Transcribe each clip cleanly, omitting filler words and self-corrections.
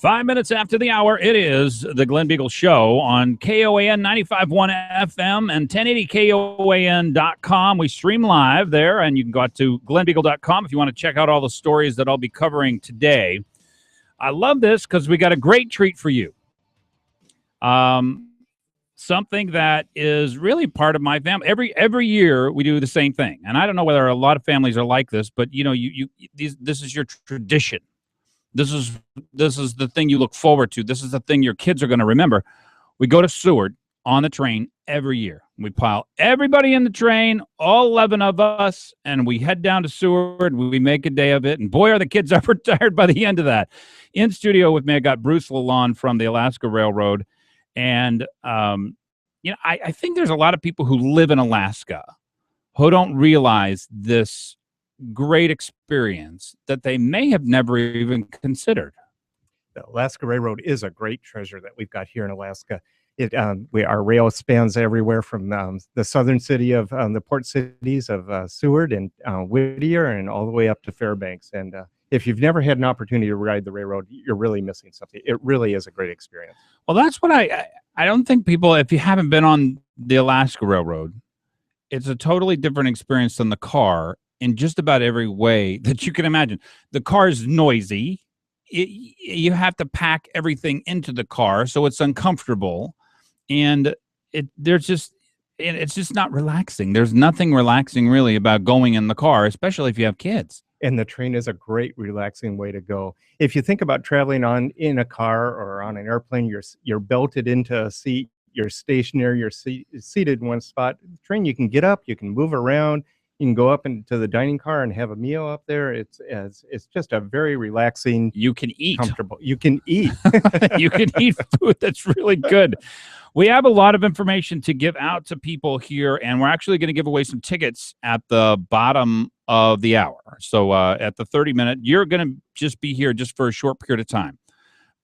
5 minutes after the hour, it is the Glen Biegel Show on KOAN 95.1 FM and 1080KOAN.com. We stream live there, and you can go out to glenbiegel.com if you want to check out all the stories that I'll be covering today. I love this because we got a great treat for you. Something that is really part of my family. Every year we do the same thing, and I don't know whether a lot of families are like this, but this is your tradition. This is the thing you look forward to. This is the thing your kids are going to remember. We go to Seward on the train every year. We pile everybody in the train, all 11 of us, and we head down to Seward. We make a day of it, and boy, are the kids ever tired by the end of that. In studio with me, I got Bruce Lalonde from the Alaska Railroad, and I think there's a lot of people who live in Alaska who don't realize this great experience that they may have never even considered. The Alaska Railroad is a great treasure that we've got here in Alaska. Our rail spans everywhere from the southern city of the port cities of Seward and Whittier and all the way up to Fairbanks. And if you've never had an opportunity to ride the railroad, you're really missing something. It really is a great experience. Well, that's what I don't think people, if you haven't been on the Alaska Railroad, it's a totally different experience than the car in just about every way that you can imagine. The car is noisy. You have to pack everything into the car, so it's uncomfortable, and it's just not relaxing. There's nothing relaxing really about going in the car, especially if you have kids. And the train is a great relaxing way to go. If you think about traveling in a car or on an airplane, you're belted into a seat, you're stationary, you're seated in one spot. The train, you can get up, you can move around. You can go up into the dining car and have a meal up there. It's just a very relaxing. You can eat. Comfortable. You can eat. You can eat food that's really good. We have a lot of information to give out to people here, and we're actually going to give away some tickets at the bottom of the hour. So at the 30-minute, you're going to just be here just for a short period of time.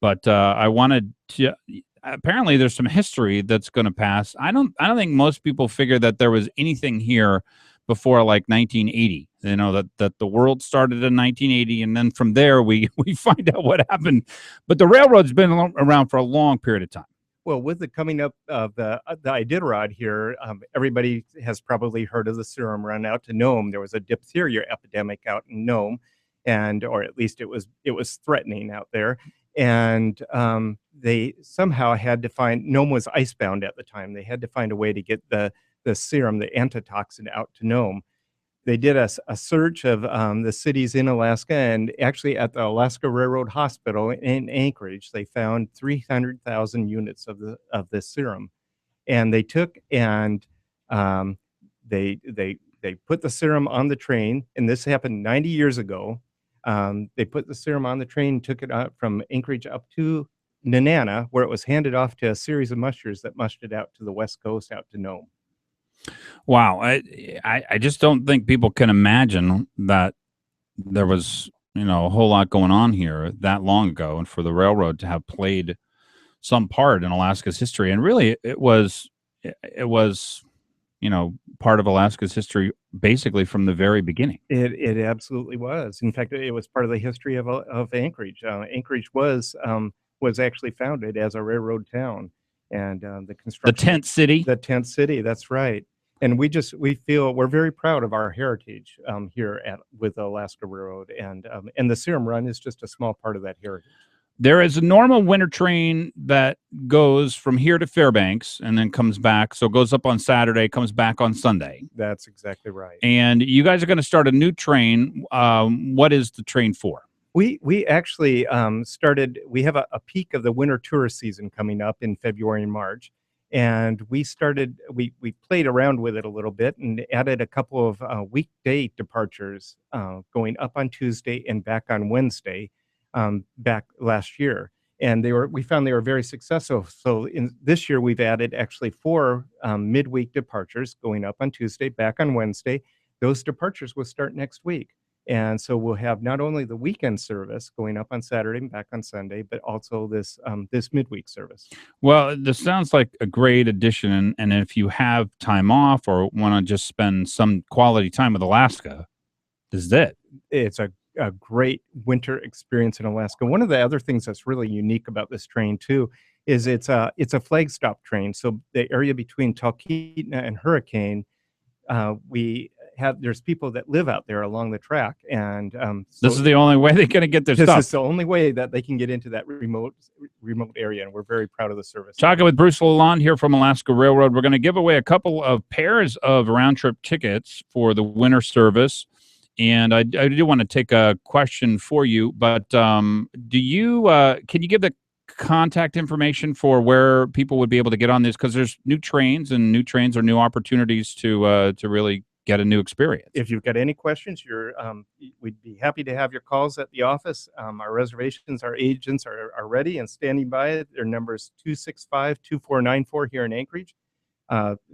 But I wanted to. Apparently, there's some history that's going to pass. I don't think most people figure that there was anything here before like 1980, that the world started in 1980, and then from there we find out what happened. But the railroad's been around for a long period of time. Well, with the coming up of the Iditarod here, everybody has probably heard of the serum run out to Nome. There was a diphtheria epidemic out in Nome, or at least it was threatening out there. And they somehow had to find, Nome was icebound at the time. They had to find a way to get the serum, the antitoxin, out to Nome. They did a search of the cities in Alaska, and actually at the Alaska Railroad Hospital in Anchorage, they found 300,000 units of this serum. And they took and they put the serum on the train, and this happened 90 years ago. They put the serum on the train, took it out from Anchorage up to Nenana, where it was handed off to a series of mushers that mushed it out to the west coast, out to Nome. Wow. I just don't think people can imagine that there was, a whole lot going on here that long ago, and for the railroad to have played some part in Alaska's history. And really it was, part of Alaska's history basically from the very beginning. It absolutely was. In fact, it was part of the history of Anchorage. Anchorage was actually founded as a railroad town. And the construction, the tent city, that's right. And we feel we're very proud of our heritage here with the Alaska Railroad, and the serum run is just a small part of that heritage. There is a normal winter train that goes from here to Fairbanks and then comes back. So it goes up on Saturday, comes back on Sunday. That's exactly right. And you guys are going to start a new train. What is the train for? We actually started. We have a peak of the winter tourist season coming up in February and March, and we started. We played around with it a little bit and added a couple of weekday departures, going up on Tuesday and back on Wednesday, back last year. And we found they were very successful. So in this year, we've added actually 4 midweek departures, going up on Tuesday, back on Wednesday. Those departures will start next week. And so we'll have not only the weekend service going up on Saturday and back on Sunday, but also this midweek service. Well, this sounds like a great addition. And if you have time off or want to just spend some quality time with Alaska, this is it. It's a a great winter experience in Alaska. One of the other things that's really unique about this train too is it's a flag stop train. So the area between Talkeetna and Hurricane, we have there's people that live out there along the track, and This is the only way they're going to get their this stuff. is the only way that they can get into that remote area, and we're very proud of the service. Talking with Bruce Lalonde here from Alaska Railroad. We're going to give away a couple of pairs of round-trip tickets for the winter service. And I do want to take a question for you, but can you give the contact information for where people would be able to get on this? Because there's new trains, and new trains are new opportunities to really get a new experience. If you've got any questions, we'd be happy to have your calls at the office. Our reservations, our agents are ready and standing by. Their number is 265-2494 here in Anchorage.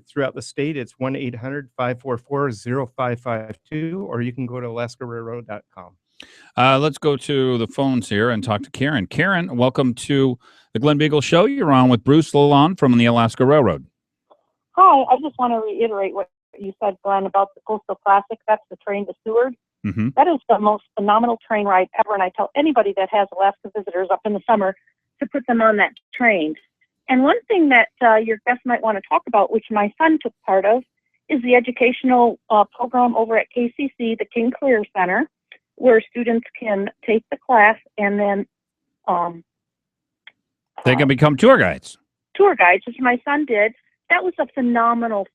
Throughout the state, it's 1-800-544-0552, or you can go to alaskarailroad.com. Let's go to the phones here and talk to Karen. Karen, welcome to the Glen Biegel Show. You're on with Bruce Lalonde from the Alaska Railroad. Hi, I just want to reiterate what you said, Glenn, about the Coastal Classic. That's the train to Seward. Mm-hmm. That is the most phenomenal train ride ever, and I tell anybody that has Alaska visitors up in the summer to put them on that train. And one thing that your guests might want to talk about, which my son took part of, is the educational program over at KCC, the King Career Center, where students can take the class and then they can become tour guides. Tour guides, which my son did. That was a phenomenal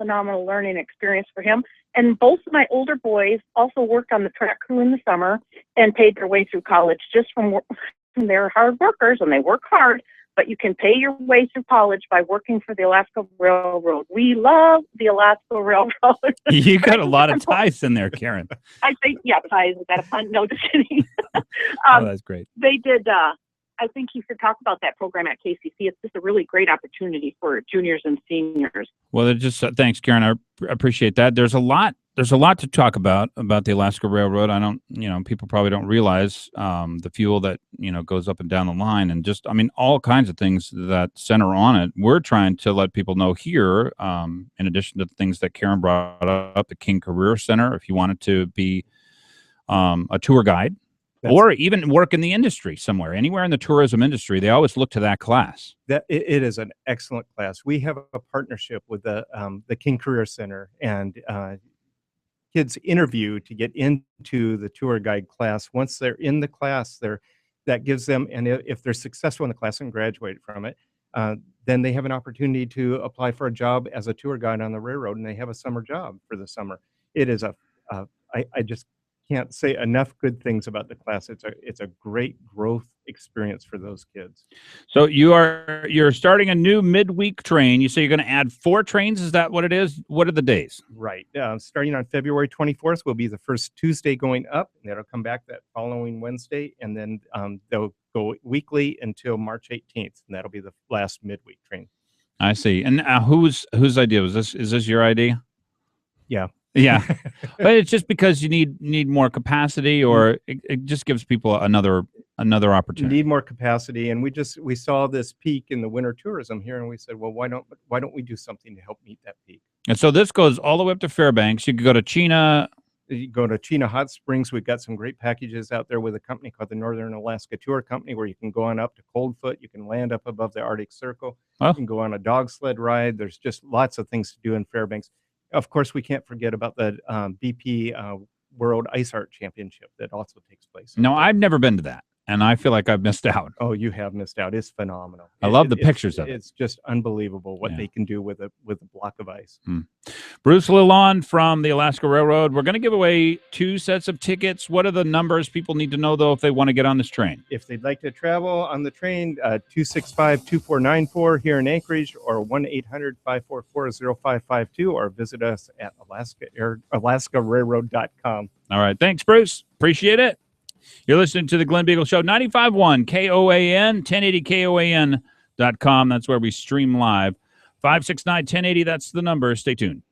learning experience for him. And both of my older boys also worked on the track crew in the summer and paid their way through college just from they're hard workers and they work hard. But you can pay your way through college by working for the Alaska Railroad. We love the Alaska Railroad. You got a lot of ties in there, Karen. I think, yeah, ties. Is that a pun? No, just kidding. Oh, that's great. They did. I think you should talk about that program at KCC. It's just a really great opportunity for juniors and seniors. Well, thanks, Karen. I appreciate that. There's a lot to talk about the Alaska Railroad. I don't, people probably don't realize the fuel that, goes up and down the line, and just, all kinds of things that center on it. We're trying to let people know here, in addition to the things that Karen brought up, the King Career Center, if you wanted to be a tour guide, or even work in the industry somewhere, anywhere in the tourism industry, they always look to that class. It is an excellent class. We have a partnership with the King Career Center, and kids interview to get into the tour guide class. Once they're in the class, that gives them, and if they're successful in the class and graduate from it, then they have an opportunity to apply for a job as a tour guide on the railroad, and they have a summer job for the summer. It is I just can't say enough good things about the class. It's a great growth experience for those kids. So you're starting a new midweek train. You say you're going to add 4 trains. Is that what it is? What are the days? Right. Starting on February 24th will be the first Tuesday going up, and that'll come back that following Wednesday, and then they'll go weekly until March 18th, and that'll be the last midweek train. I see. And whose idea was this? Is this your idea? Yeah. Yeah, but it's just because you need more capacity, or it just gives people another opportunity. Need more capacity, and we saw this peak in the winter tourism here, and we said, well, why don't we do something to help meet that peak? And so this goes all the way up to Fairbanks. You could go to Chena. You go to Chena Hot Springs. We've got some great packages out there with a company called the Northern Alaska Tour Company, where you can go on up to Coldfoot. You can land up above the Arctic Circle. Oh. You can go on a dog sled ride. There's just lots of things to do in Fairbanks. Of course, we can't forget about the BP World Ice Art Championship that also takes place. No, I've never been to that, and I feel like I've missed out. Oh, you have missed out. It's phenomenal. I love the pictures of it. It's just unbelievable what they can do with a block of ice. Bruce Lalonde from the Alaska Railroad. We're going to give away 2 sets of tickets. What are the numbers people need to know, though, if they want to get on this train? If they'd like to travel on the train, 265-2494 here in Anchorage, or 1-800-544-0552, or visit us at alaskarailroad.com. All right. Thanks, Bruce. Appreciate it. You're listening to the Glen Biegel Show, 95.1 KOAN, 1080KOAN.com. That's where we stream live. 569-1080, that's the number. Stay tuned.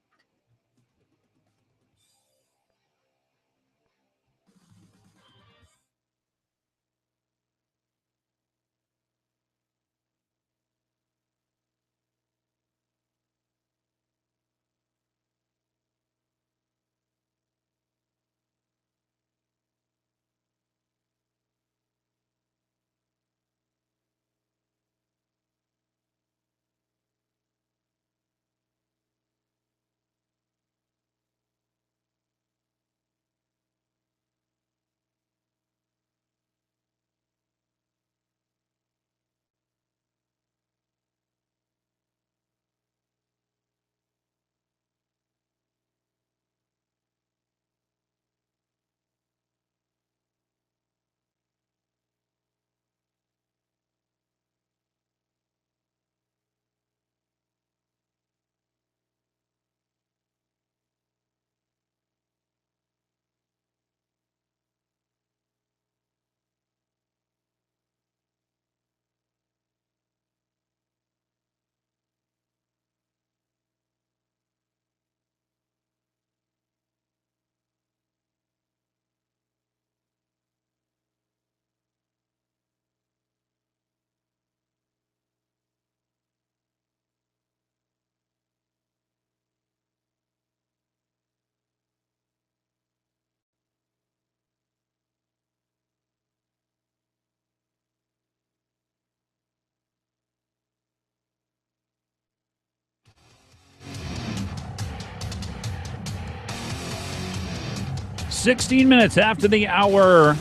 16 minutes after the hour,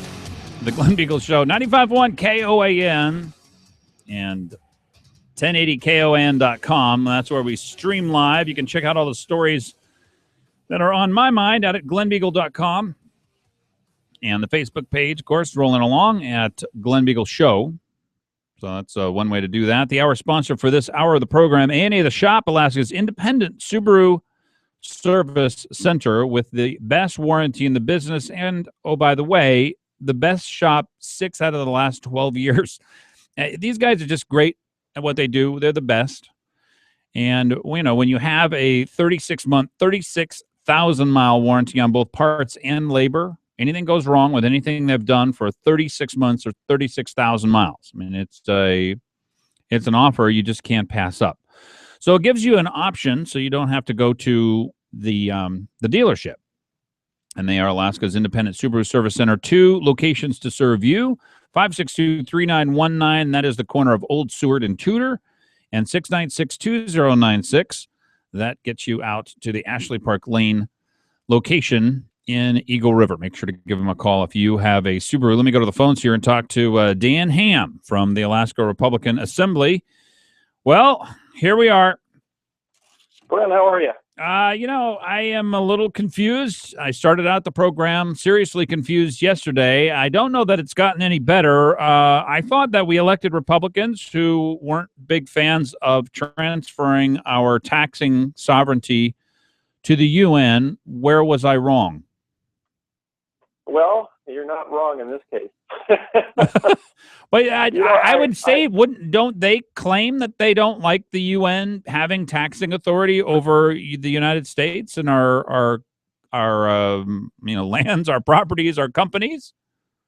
the Glen Biegel Show, 95.1 KOAN and 1080KOAN.com. That's where we stream live. You can check out all the stories that are on my mind out at glenbiegel.com. And the Facebook page, of course, rolling along at Glen Biegel Show. So that's one way to do that. The hour sponsor for this hour of the program, A&A The Shop, Alaska's independent Subaru service center with the best warranty in the business. And, oh, by the way, the best shop 6 out of the last 12 years. These guys are just great at what they do. They're the best. And, you know, when you have a 36-month, 36,000-mile warranty on both parts and labor, anything goes wrong with anything they've done for 36 months or 36,000 miles. I mean, it's an offer you just can't pass up. So it gives you an option so you don't have to go to the dealership. And they are Alaska's independent Subaru Service Center. 2 locations to serve you. 562-3919. That is the corner of Old Seward and Tudor. And 696-2096. That gets you out to the Ashley Park Lane location in Eagle River. Make sure to give them a call if you have a Subaru. Let me go to the phones here and talk to Dan Ham from the Alaska Republican Assembly. Well, here we are. Glenn, how are you? You know, I am a little confused. I started out the program seriously confused yesterday. I don't know that it's gotten any better. I thought that we elected Republicans who weren't big fans of transferring our taxing sovereignty to the UN. Where was I wrong? Well, you're not wrong in this case. But I would say, don't they claim that they don't like the UN having taxing authority over the United States and our lands, our properties, our companies?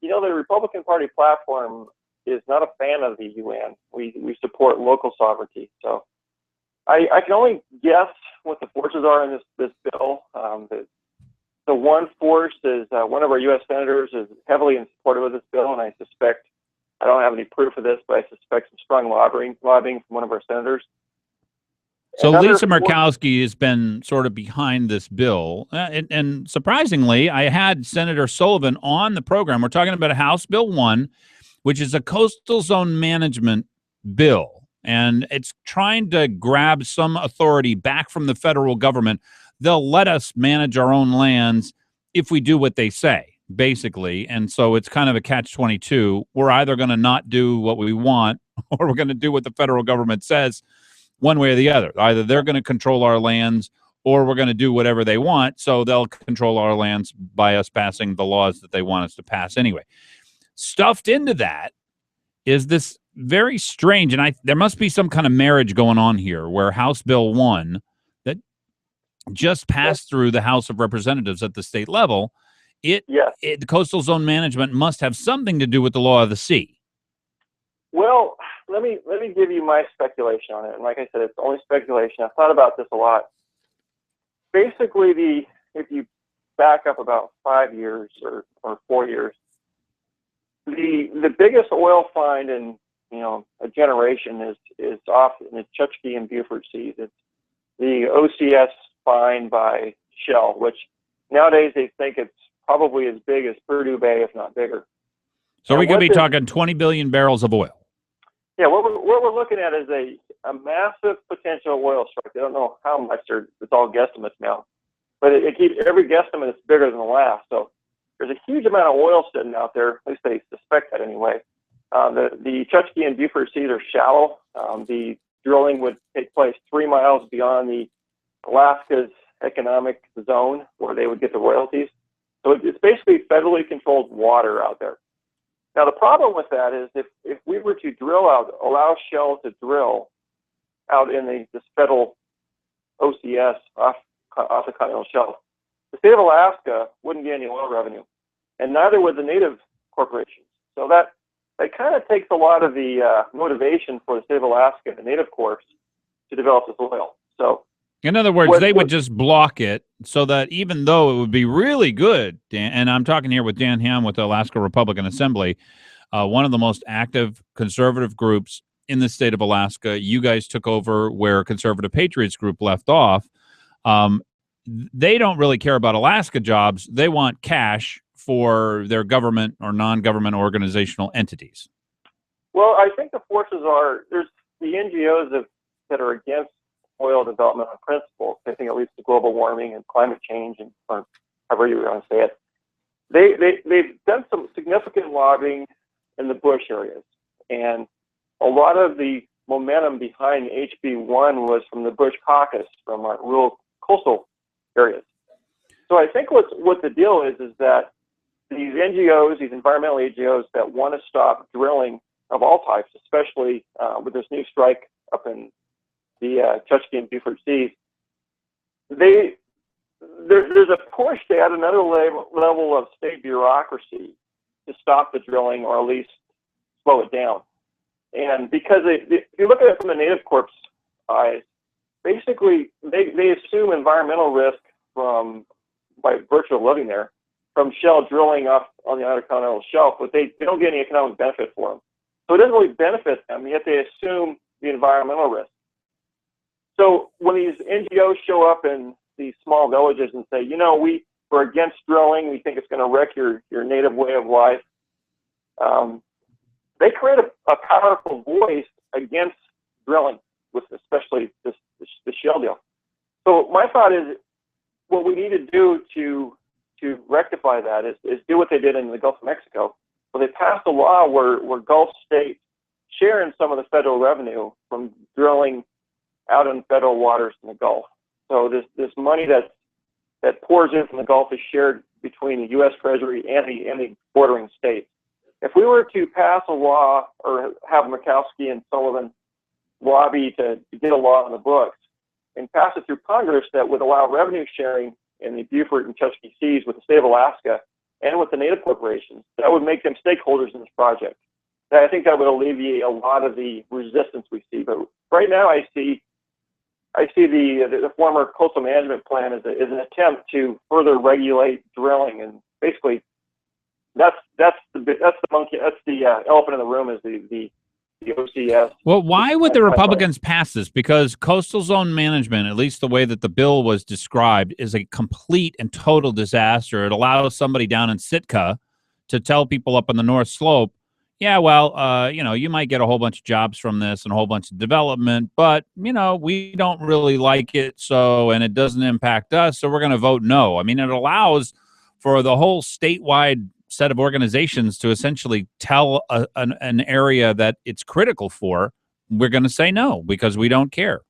You know, the Republican Party platform is not a fan of the UN. We support local sovereignty. So I can only guess what the forces are in this bill. The one force is one of our U.S. senators is heavily in support of this bill, and I suspect, I don't have any proof of this, but I suspect some strong lobbying from one of our senators. So Lisa Murkowski has been sort of behind this bill. And surprisingly, I had Senator Sullivan on the program. We're talking about House Bill 1, which is a coastal zone management bill. And it's trying to grab some authority back from the federal government. They'll let us manage our own lands if we do what they say, basically. And so it's kind of a catch-22. We're either going to not do what we want or we're going to do what the federal government says, one way or the other. Either they're going to control our lands or we're going to do whatever they want, so they'll control our lands by us passing the laws that they want us to pass anyway. Stuffed into that is this very strange, and there must be some kind of marriage going on here where House Bill 1 that just passed through the House of Representatives at the state level, the coastal zone management must have something to do with the law of the sea. Well, let me give you my speculation on it. And like I said, it's only speculation. I've thought about this a lot. Basically, if you back up about 5 years or 4 years, the biggest oil find in a generation is off in the Chukchi and Beaufort Seas. It's the OCS find by Shell, which nowadays they think it's probably as big as Purdue Bay, if not bigger. So we could be talking 20 billion barrels of oil. Yeah, what we're looking at is a massive potential oil strike. They don't know how much. It's all guesstimates now, but it keeps every guesstimate is bigger than the last. So there's a huge amount of oil sitting out there. At least they suspect that anyway. The Chukchi and Beaufort Seas are shallow. The drilling would take place 3 miles beyond the Alaska's economic zone where they would get the royalties. So it's basically federally controlled water out there. Now, the problem with that is if we were to allow Shell to drill out in this federal OCS off the continental shelf, the state of Alaska wouldn't get any oil revenue, and neither would the native corporations. So that kind of takes a lot of the motivation for the state of Alaska, the native corps, to develop this oil. So, in other words, they would just block it so that even though it would be really good, and I'm talking here with Dan Ham with the Alaska Republican Assembly, one of the most active conservative groups in the state of Alaska. You guys took over where Conservative Patriots Group left off. they don't really care about Alaska jobs. They want cash for their government or non-government organizational entities. Well, I think the forces are, there's the NGOs that are against oil development on principle. I think it leads to global warming and climate change, and or however you want to say it. They've done some significant lobbying in the bush areas, and a lot of the momentum behind HB1 was from the Bush caucus, from rural coastal areas. So I think what the deal is that these NGOs, these environmental NGOs that want to stop drilling of all types, especially with this new strike up in the Chukchi and Beaufort Seas, there's a push to add another level of state bureaucracy to stop the drilling or at least slow it down. And because if you look at it from the Native Corps' eyes, basically they assume environmental risk by virtue of living there from shale drilling off on the outer continental shelf, but they don't get any economic benefit for them. So it doesn't really benefit them, yet they assume the environmental risk. So when these NGOs show up in these small villages and say, we're against drilling, we think it's going to wreck your native way of life, they create a powerful voice against drilling, with especially the shale deal. So my thought is, what we need to do to rectify that is do what they did in the Gulf of Mexico. Well, they passed a law where Gulf states share in some of the federal revenue from drilling out in federal waters in the Gulf. So this money that pours in from the Gulf is shared between the U.S. Treasury and the bordering states. If we were to pass a law or have Murkowski and Sullivan lobby to get a law on the books and pass it through Congress that would allow revenue sharing in the Beaufort and Chukchi Seas with the state of Alaska and with the Native corporations, that would make them stakeholders in this project. I think that would alleviate a lot of the resistance we see. But right now, I see the former coastal management plan as an attempt to further regulate drilling, and basically that's the monkey. That's the elephant in the room is the OCS. Well, why would the Republicans pass this? Because coastal zone management, at least the way that the bill was described, is a complete and total disaster. It allows somebody down in Sitka to tell people up on the North Slope, yeah, well, you might get a whole bunch of jobs from this and a whole bunch of development, but, we don't really like it, and it doesn't impact us, so we're going to vote no. I mean, it allows for the whole statewide set of organizations to essentially tell an area that it's critical for, we're going to say no because we don't care.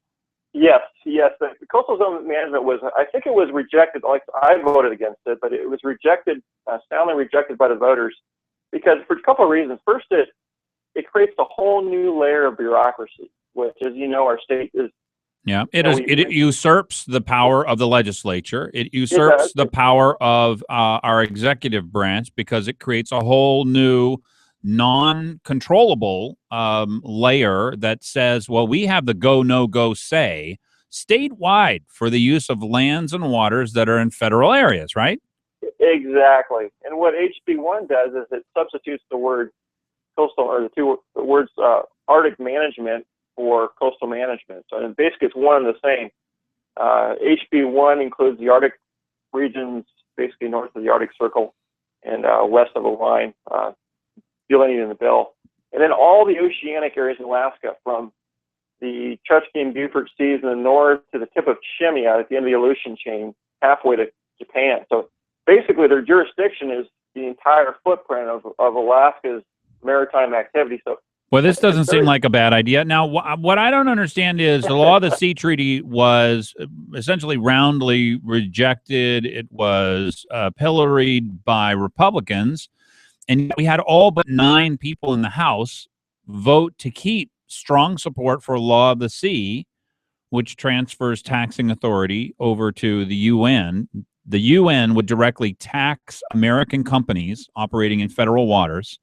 Yes. The coastal zone management I think it was rejected. Like I voted against it, but it was rejected, soundly rejected by the voters, because for a couple of reasons. First, it creates a whole new layer of bureaucracy, which, as you know, our state is. Yeah, it usurps the power of the legislature. It usurps the power of our executive branch because it creates a whole new non-controllable layer that says, well, we have the go, no go say statewide for the use of lands and waters that are in federal areas, right? Exactly. And what HB1 does is it substitutes the word coastal, or the words Arctic management for coastal management. So basically it's one and the same. HB1 includes the Arctic regions, basically north of the Arctic Circle and west of the line, delineated in the bill. And then all the oceanic areas in Alaska, from the Chukchi and Beaufort Seas in the north to the tip of Shemya at the end of the Aleutian chain, halfway to Japan. So basically their jurisdiction is the entire footprint of Alaska's maritime activity. So, well, this doesn't seem like a bad idea. Now, what I don't understand is the law of the sea treaty was essentially roundly rejected. It was pilloried by Republicans, and we had all but 9 people in the House vote to keep strong support for law of the sea, which transfers taxing authority over to the UN. The UN would directly tax American companies operating in federal waters.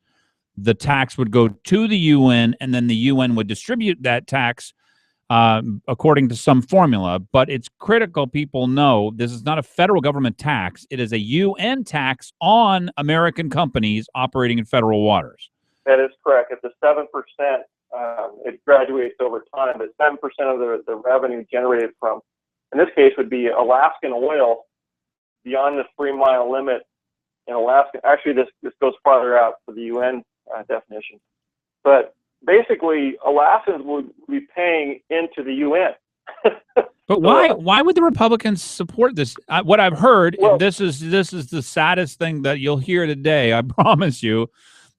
The tax would go to the UN, and then the UN would distribute that tax according to some formula. But it's critical people know this is not a federal government tax. It is a UN tax on American companies operating in federal waters. That is correct. It's a 7%. It graduates over time, but 7% of the revenue generated from in this case would be Alaskan oil beyond the 3-mile limit in Alaska. Actually, this goes farther out for the UN definition. But basically, Alaskans would be paying into the UN. But why would the Republicans support this? What I've heard, Well, this is the saddest thing that you'll hear today. I promise you,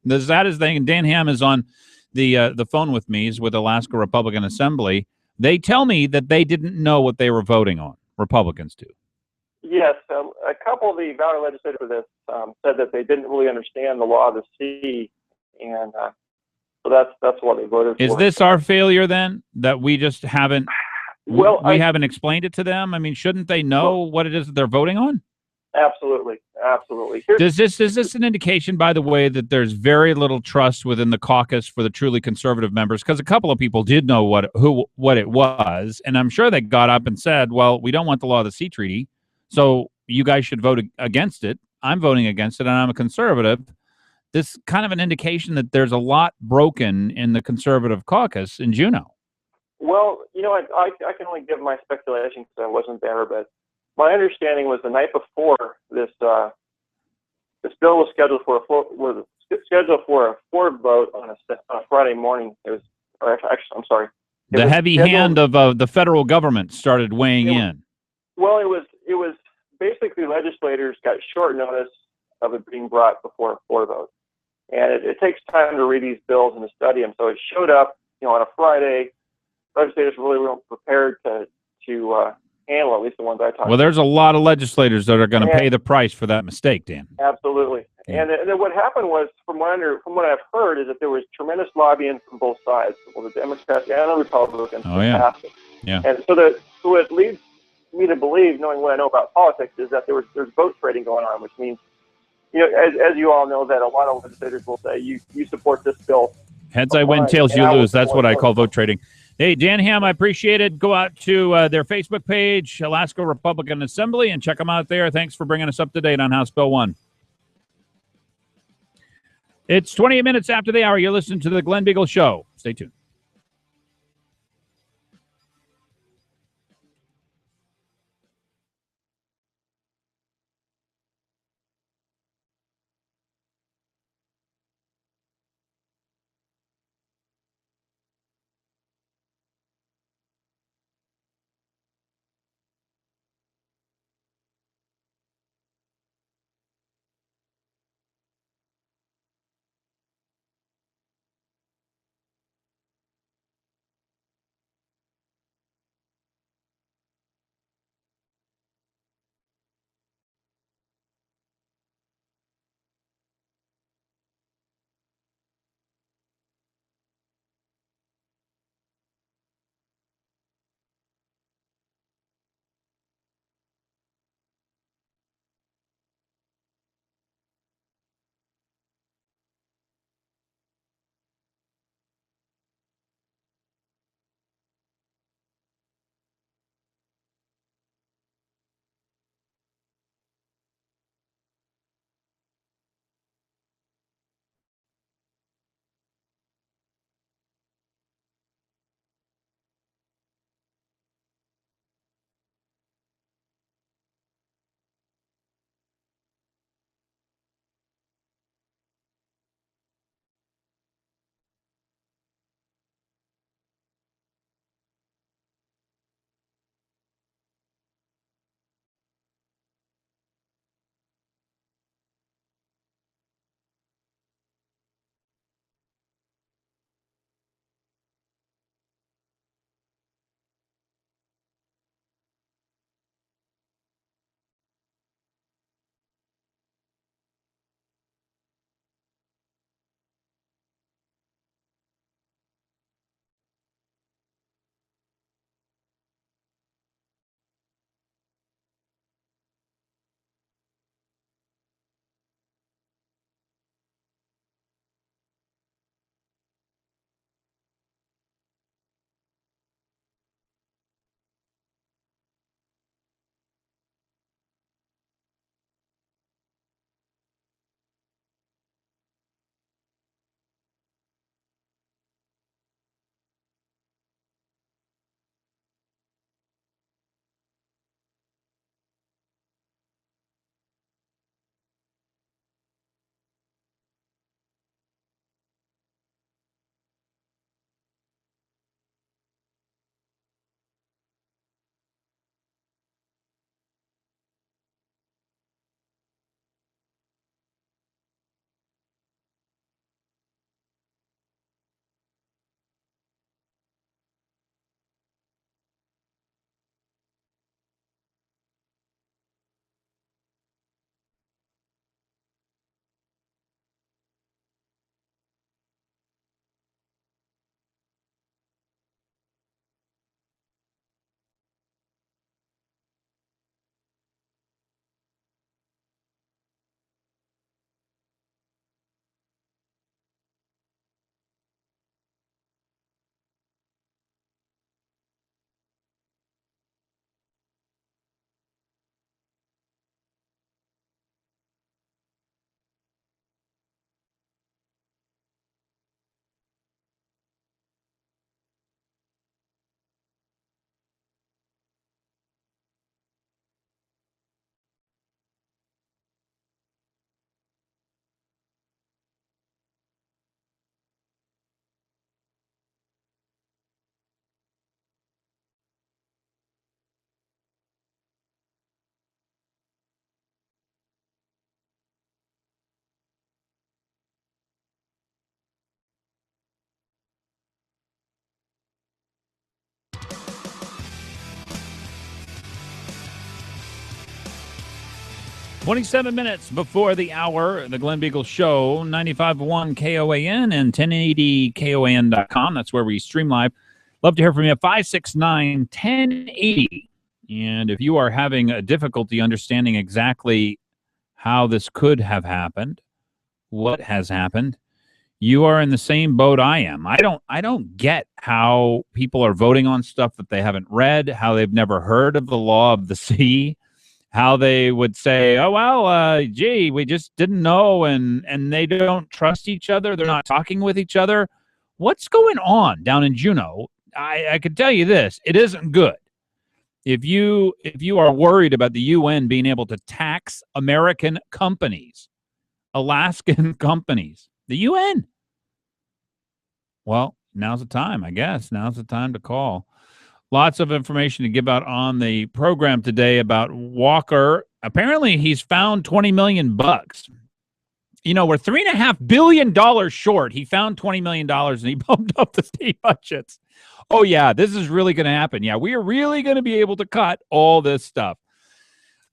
the saddest thing. And Dan Ham is on the phone with me. He's with Alaska Republican Assembly. They tell me that they didn't know what they were voting on. Republicans do. Yes, a couple of the Valley legislators for this said that they didn't really understand the law of the sea, and so that's what they voted for. Is this our failure then, that we just haven't? Well, we haven't explained it to them. I mean, shouldn't they know what it is that they're voting on? Absolutely. Is this an indication, by the way, that there's very little trust within the caucus for the truly conservative members? Because a couple of people did know what it was, and I'm sure they got up and said, "Well, we don't want the law of the sea treaty, so you guys should vote against it. I'm voting against it, and I'm a conservative." This kind of an indication that there's a lot broken in the conservative caucus in Juneau. Well, I can only give my speculation because I wasn't there, but my understanding was the night before this bill was scheduled for a floor vote on a Friday morning. It was, actually, I'm sorry. The heavy hand of the federal government started weighing in. Well, it was basically legislators got short notice of it being brought before a floor vote, and it takes time to read these bills and to study them. So it showed up, on a Friday. Legislators really weren't prepared to handle, at least the ones I talked to. Well, there's a lot of legislators that are going to pay the price for that mistake, Dan. Absolutely. Yeah. And then what happened was, from what I've heard, is that there was tremendous lobbying from both sides, well, the Democrats and the Republicans. Oh, yeah. Yeah. And so what leads me to believe, knowing what I know about politics, is that there's vote trading going on, which means, as you all know, that a lot of legislators will say, you support this bill. Heads I win, tails you lose. That's what I call vote trading. Hey, Dan Ham, I appreciate it. Go out to their Facebook page, Alaska Republican Assembly, and check them out there. Thanks for bringing us up to date on House Bill 1. It's 28 minutes after the hour. You're listening to the Glen Biegel Show. Stay tuned. 27 minutes before the hour, the Glen Biegel Show, 95.1 KOAN and 1080KOAN.com. That's where we stream live. Love to hear from you at 569-1080. And if you are having a difficulty understanding exactly how this could have happened, what has happened, you are in the same boat I am. I don't get how people are voting on stuff that they haven't read, how they've never heard of the law of the sea, how they would say, oh, well, gee, we just didn't know, and they don't trust each other. They're not talking with each other. What's going on down in Juneau? I can tell you this, it isn't good. If you are worried about the UN being able to tax American companies, Alaskan companies, the UN, well, now's the time, I guess. Now's the time to call. Lots of information to give out on the program today about Walker. Apparently, he's found $20 million. You know, we're $3.5 billion short. He found $20 million and he bumped up the state budgets. Oh, yeah, this is really going to happen. Yeah, we are really going to be able to cut all this stuff.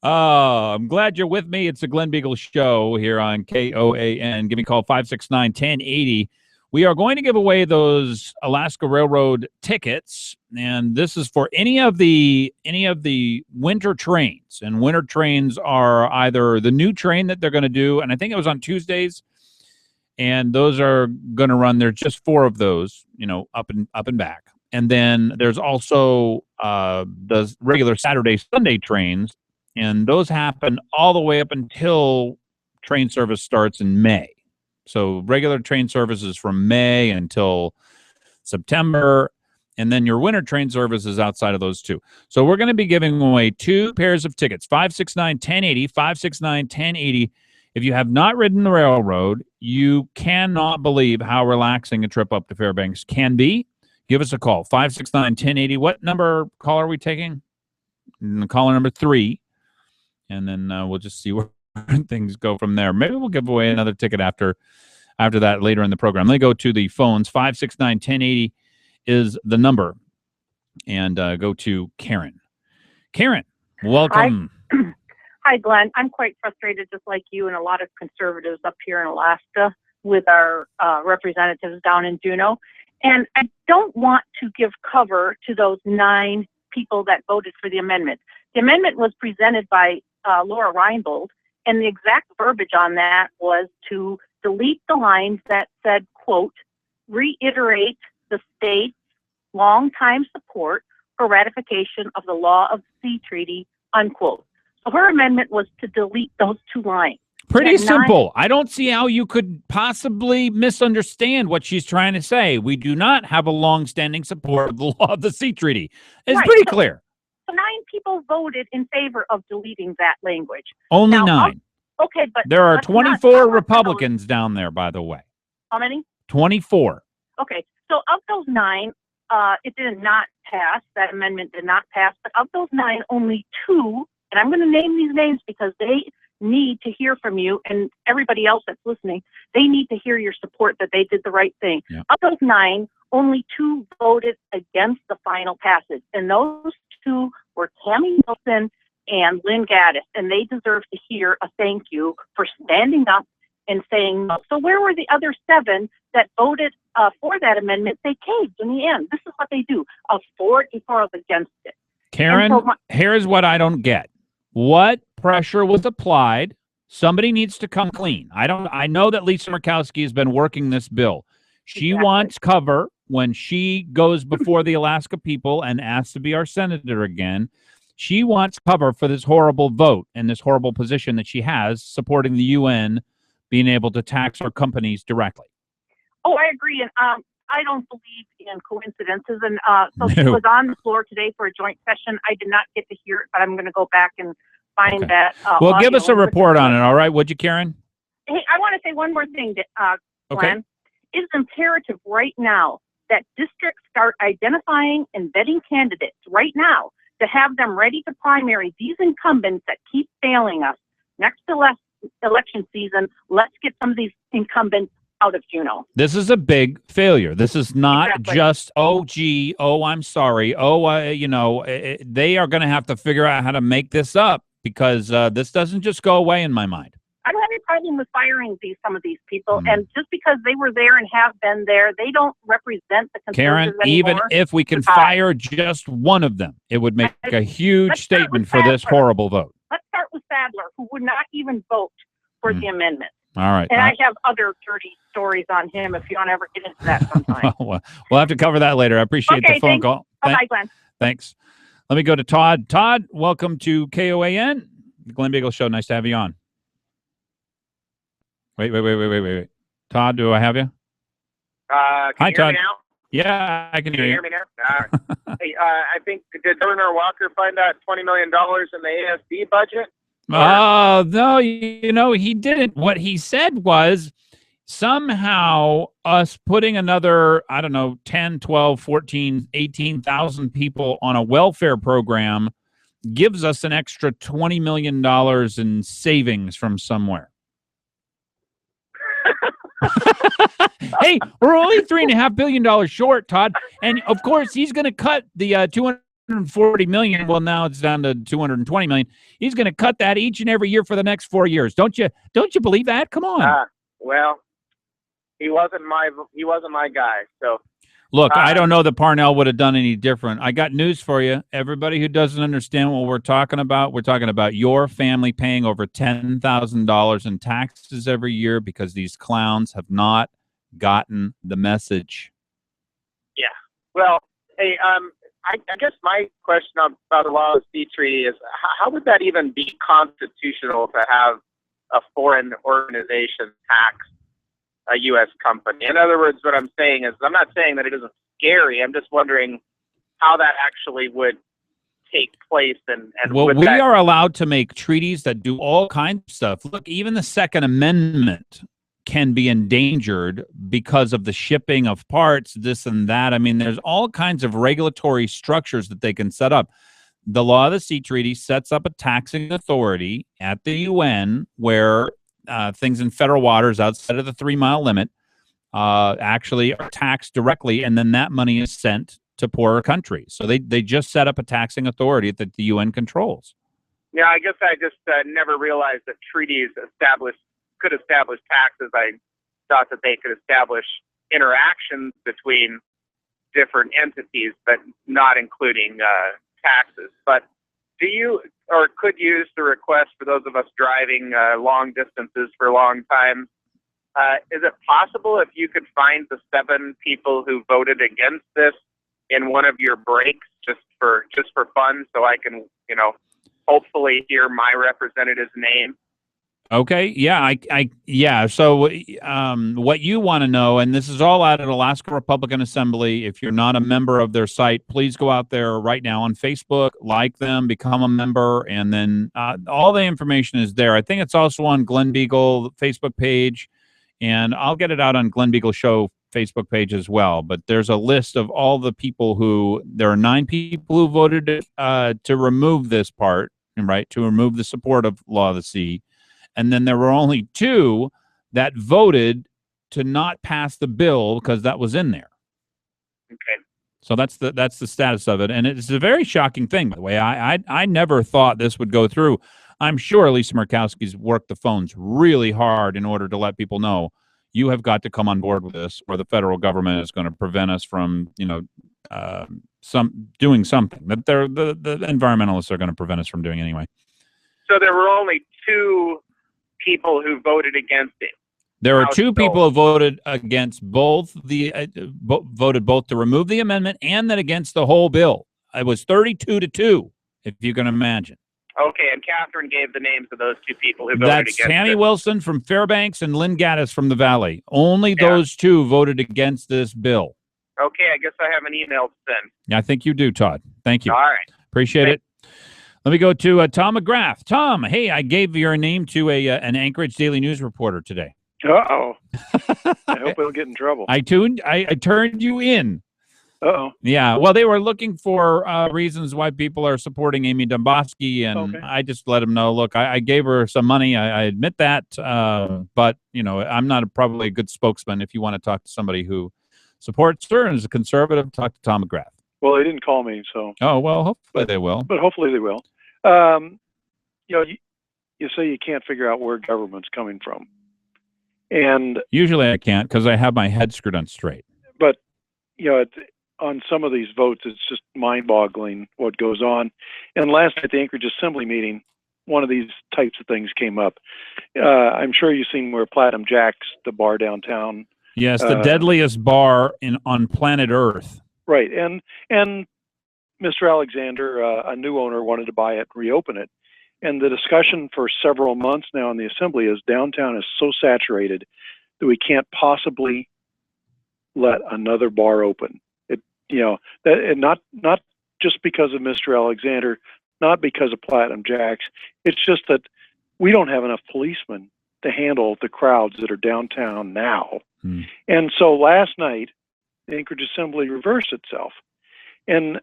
I'm glad you're with me. It's the Glen Biegel Show here on KOAN. Give me a call, 569-1080. We are going to give away those Alaska Railroad tickets, and this is for any of the winter trains. And winter trains are either the new train that they're going to do, and I think it was on Tuesdays, and those are going to run. There's just 4 of those, you know, up and back. And then there's also the regular Saturday, Sunday trains, and those happen all the way up until train service starts in May. So regular train service is from May until September, and then your winter train service is outside of those 2. So we're going to be giving away 2 pairs of tickets, 569-1080, 569-1080. If you have not ridden the railroad, you cannot believe how relaxing a trip up to Fairbanks can be. Give us a call, 569-1080. What number call are we taking? Caller number 3, and then we'll just see where things go from there. Maybe we'll give away another ticket after that later in the program. Let me go to the phones. 569-1080 is the number, and go to Karen. Karen, welcome. Hi, Glenn. I'm quite frustrated, just like you and a lot of conservatives up here in Alaska with our representatives down in Juneau. And I don't want to give cover to those 9 people that voted for the amendment. The amendment was presented by Laura Reinbold, and the exact verbiage on that was to delete the lines that said, quote, reiterate the state's longtime support for ratification of the law of the sea treaty, unquote. So her amendment was to delete those 2 lines. Pretty simple. I don't see how you could possibly misunderstand what she's trying to say. We do not have a long-standing support of the law of the sea treaty. It's right. Pretty clear. So 9 people voted in favor of deleting that language. Only now, 9. Okay, but there are 24 Republicans down there, by the way. How many? 24. Okay, so of those 9, it did not pass. That amendment did not pass. But of those 9, only 2, and I'm going to name these names because they need to hear from you and everybody else that's listening. They need to hear your support that they did the right thing. Yep. Of those 9, only 2 voted against the final passage, and those 2 were Tammy Nelson and Lynn Gaddis, and they deserve to hear a thank you for standing up and saying no. So where were the other 7 that voted for that amendment? They caved in the end. This is what they do. I was for it before I was against it. Karen, here's what I don't get. What pressure was applied? Somebody needs to come clean. I know that Lisa Murkowski has been working this bill. She wants cover when she goes before the Alaska people and asks to be our senator again. She wants cover for this horrible vote and this horrible position that she has supporting the UN being able to tax our companies directly. Oh, I agree. And I don't believe in coincidences. And so she was on the floor today for a joint session. I did not get to hear it, but I'm going to go back and find that. Well, give us a report on it, all right? Would you, Karen? Hey, I want to say one more thing, Glenn. Okay. It is imperative right now that districts start identifying and vetting candidates right now to have them ready to primary these incumbents that keep failing us. Next election season, let's get some of these incumbents out of Juneau. This is a big failure. This is not just, oh, gee, oh, I'm sorry. Oh, they are going to have to figure out how to make this up because this doesn't just go away in my mind. I don't have any problem with firing some of these people, and just because they were there and have been there, they don't represent the Karen, conservatives anymore. even if we can fire just one of them, it would make a huge statement for this horrible vote. Let's start with Sadler, who would not even vote for the amendment. All right. And I have other dirty stories on him if you want to ever get into that sometime. Well, we'll have to cover that later. I appreciate the phone call. Bye, Glenn. Thanks. Let me go to Todd. Todd, welcome to KOAN, the Glen Biegel Show. Nice to have you on. Wait. Todd, do I have you? Hi, Todd. Me now? Yeah, I can hear you. Hear me now? Hey, I think, did Governor Walker find that $20 million in the ASD budget? Oh, no, he didn't. What he said was somehow us putting another, 10, 12, 14, 18,000 people on a welfare program gives us an extra $20 million in savings from somewhere. Hey, we're only $3.5 billion short, Todd. And of course, he's going to cut the $240 million. Well, now it's down to $220 million. He's going to cut that each and every year for the next 4 years. Don't you believe that? Come on. Well, he wasn't my guy. So look, I don't know that Parnell would have done any different. I got news for you. Everybody who doesn't understand what we're talking about your family paying over $10,000 in taxes every year because these clowns have not gotten the message. Yeah. Well, hey, I guess my question about the law of the sea treaty is how would that even be constitutional to have a foreign organization tax a U.S. company? In other words, what I'm saying is, I'm not saying that it isn't scary. I'm just wondering how that actually would take place. And well, we are allowed to make treaties that do all kinds of stuff. Look, even the Second Amendment can be endangered because of the shipping of parts, this and that. I mean, there's all kinds of regulatory structures that they can set up. The Law of the Sea Treaty sets up a taxing authority at the UN where things in federal waters outside of the 3-mile limit actually are taxed directly, and then that money is sent to poorer countries. So they just set up a taxing authority that the UN controls. Yeah, I guess I just never realized that treaties could establish taxes. I thought that they could establish interactions between different entities, but not including taxes. But do you or could use the request for those of us driving long distances for long time? Is it possible if you could find the 7 people who voted against this in one of your breaks just for fun, so I can hopefully hear my representative's name? Okay. Yeah. Yeah. So what you want to know, and this is all out at Alaska Republican Assembly. If you're not a member of their site, please go out there right now on Facebook, like them, become a member, and then all the information is there. I think it's also on Glen Biegel Facebook page, and I'll get it out on Glen Biegel Show Facebook page as well. But there's a list of all the people there are 9 people who voted to remove this part, right, to remove the support of Law of the Sea. And then there were only 2 that voted to not pass the bill because that was in there. Okay. So that's the status of it. And it's a very shocking thing, by the way. I never thought this would go through. I'm sure Lisa Murkowski's worked the phones really hard in order to let people know you have got to come on board with this, or the federal government is going to prevent us from, doing something that the environmentalists are going to prevent us from doing anyway. So there were only 2 people who voted against it. There are 2 people who voted against both voted both to remove the amendment and then against the whole bill. It was 32-2, if you can imagine. Okay, and Catherine gave the names of those 2 people who voted against it. That's Tammy Wilson from Fairbanks and Lynn Gaddis from the Valley. Only those 2 voted against this bill. Okay, I guess I have an email to send. Yeah, I think you do, Todd. Thank you. All right. Appreciate it. Let me go to Tom McGrath. Tom, hey, I gave your name to an Anchorage Daily News reporter today. Uh-oh. I hope I don't get in trouble. I turned you in. Uh-oh. Yeah, well, they were looking for reasons why people are supporting Amy Domboski, and I just let them know, look, I gave her some money. I admit that, but, I'm not probably a good spokesman. If you want to talk to somebody who supports her and is a conservative, talk to Tom McGrath. Well, they didn't call me, so. Oh, well, hopefully they will. But hopefully they will. you say you can't figure out where government's coming from, and Usually I can't because I have my head screwed on straight. but on some of these votes, it's just mind-boggling what goes on. And last night at the Anchorage Assembly meeting, one of these types of things came up. I'm sure you've seen where Platinum Jack's, the bar downtown. Yes, the deadliest bar on planet Earth. Right, and Mr. Alexander, a new owner, wanted to buy it, reopen it. And the discussion for several months now in the assembly is downtown is so saturated that we can't possibly let another bar open. Not just because of Mr. Alexander, not because of Platinum Jacks. It's just that we don't have enough policemen to handle the crowds that are downtown now. And so last night, the Anchorage Assembly reversed itself and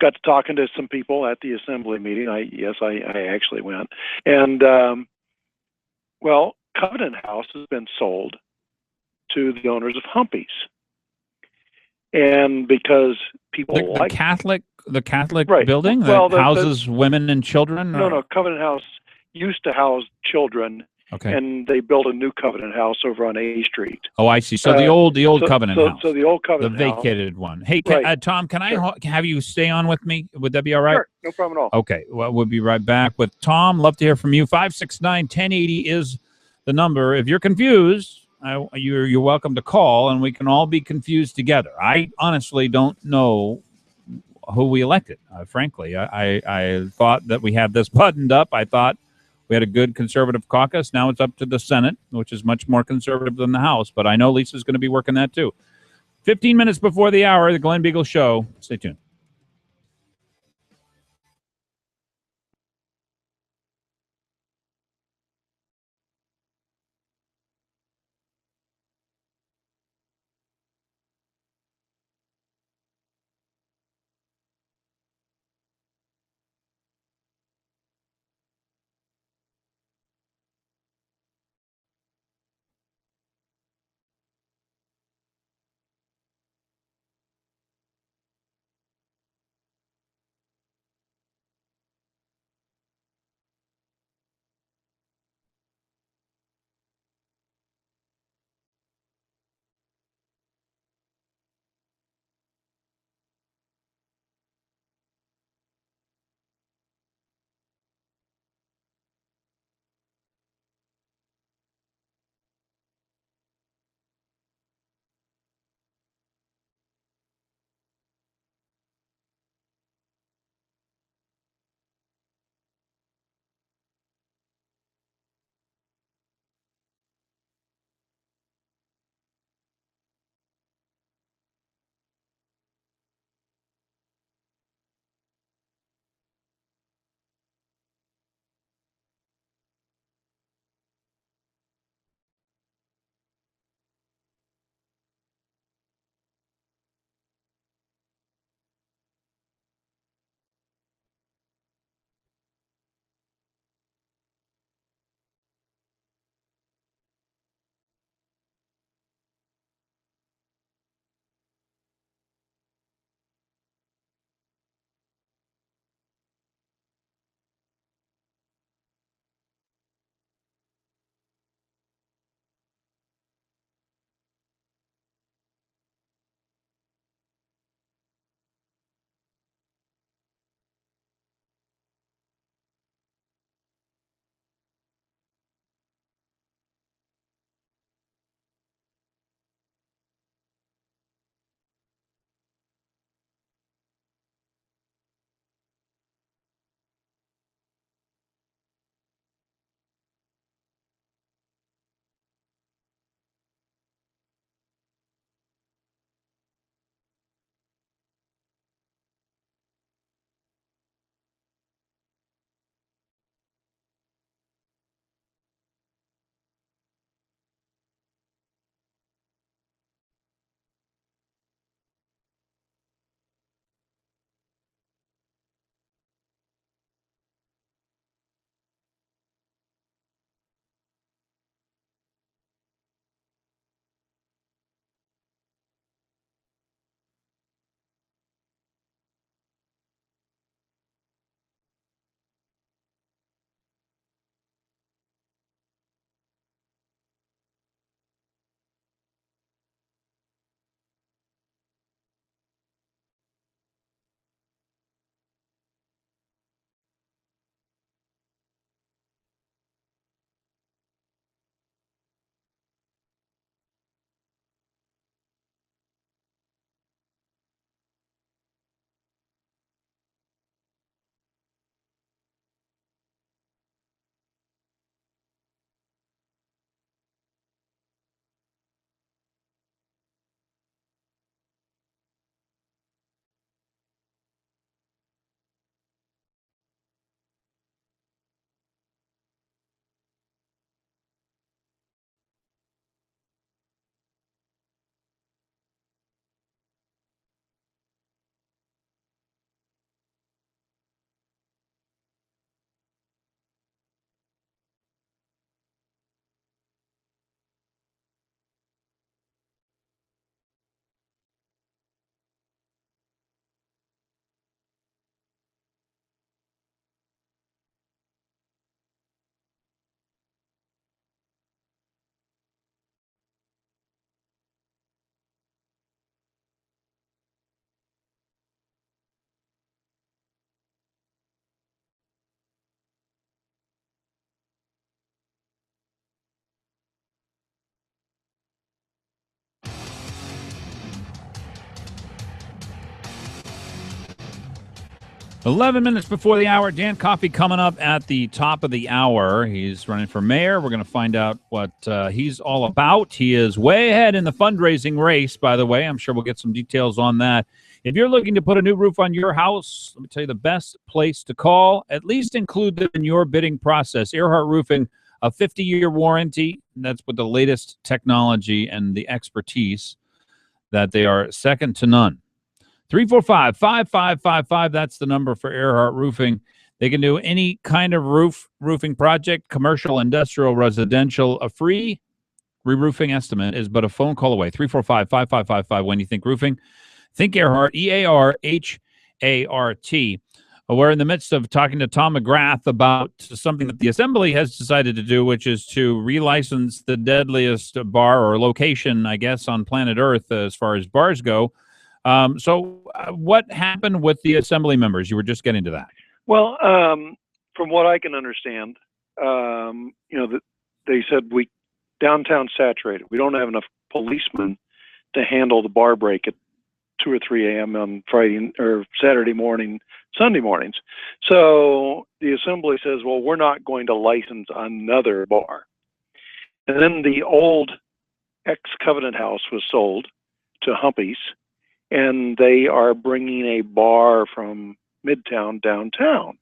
got to talking to some people at the assembly meeting. I actually went. And, Covenant House has been sold to the owners of Humpy's. And because people the Catholic right. building that houses women and children? No, Covenant House used to house children. Okay. And they built a new Covenant House over on A Street. Oh, I see. So the old Covenant House. So the old Covenant the House. vacated one. Hey, Tom, can Sure. I have you stay on with me? Would that be all right? Sure, no problem at all. Okay. Well, we'll be right back with Tom. Love to hear from you. 569-1080 is the number. If you're confused, you're welcome to call, and we can all be confused together. I honestly don't know who we elected, frankly. I thought that we had this buttoned up. I thought we had a good conservative caucus. Now it's up to the Senate, which is much more conservative than the House. But I know Lisa's going to be working that too. 15 minutes before the hour, the Glen Biegel Show. Stay tuned. 11 minutes before the hour. Dan Coffey coming up at the top of the hour. He's running for mayor. We're going to find out what he's all about. He is way ahead in the fundraising race, by the way. I'm sure we'll get some details on that. If you're looking to put a new roof on your house, let me tell you the best place to call. At least include them in your bidding process. Earhart Roofing, a 50-year warranty. That's with the latest technology and the expertise that they are second to none. 345-5555. That's the number for Earhart Roofing. They can do any kind of roofing project, commercial, industrial, residential. A free re-roofing estimate is but a phone call away. 345-5555. When you think roofing, think Earhart, E-A-R-H-A-R-T. We're in the midst of talking to Tom McGrath about something that the Assembly has decided to do, which is to relicense the deadliest bar or location, I guess, on planet Earth as far as bars go. So what happened with the Assembly members? You were just getting to that. Well, from what I can understand, they said downtown saturated. We don't have enough policemen to handle the bar break at 2 or 3 a.m. on Friday or Saturday morning, Sunday mornings. So the Assembly says, well, we're not going to license another bar. And then the old ex-Covenant House was sold to Humpy's, and they are bringing a bar from Midtown downtown.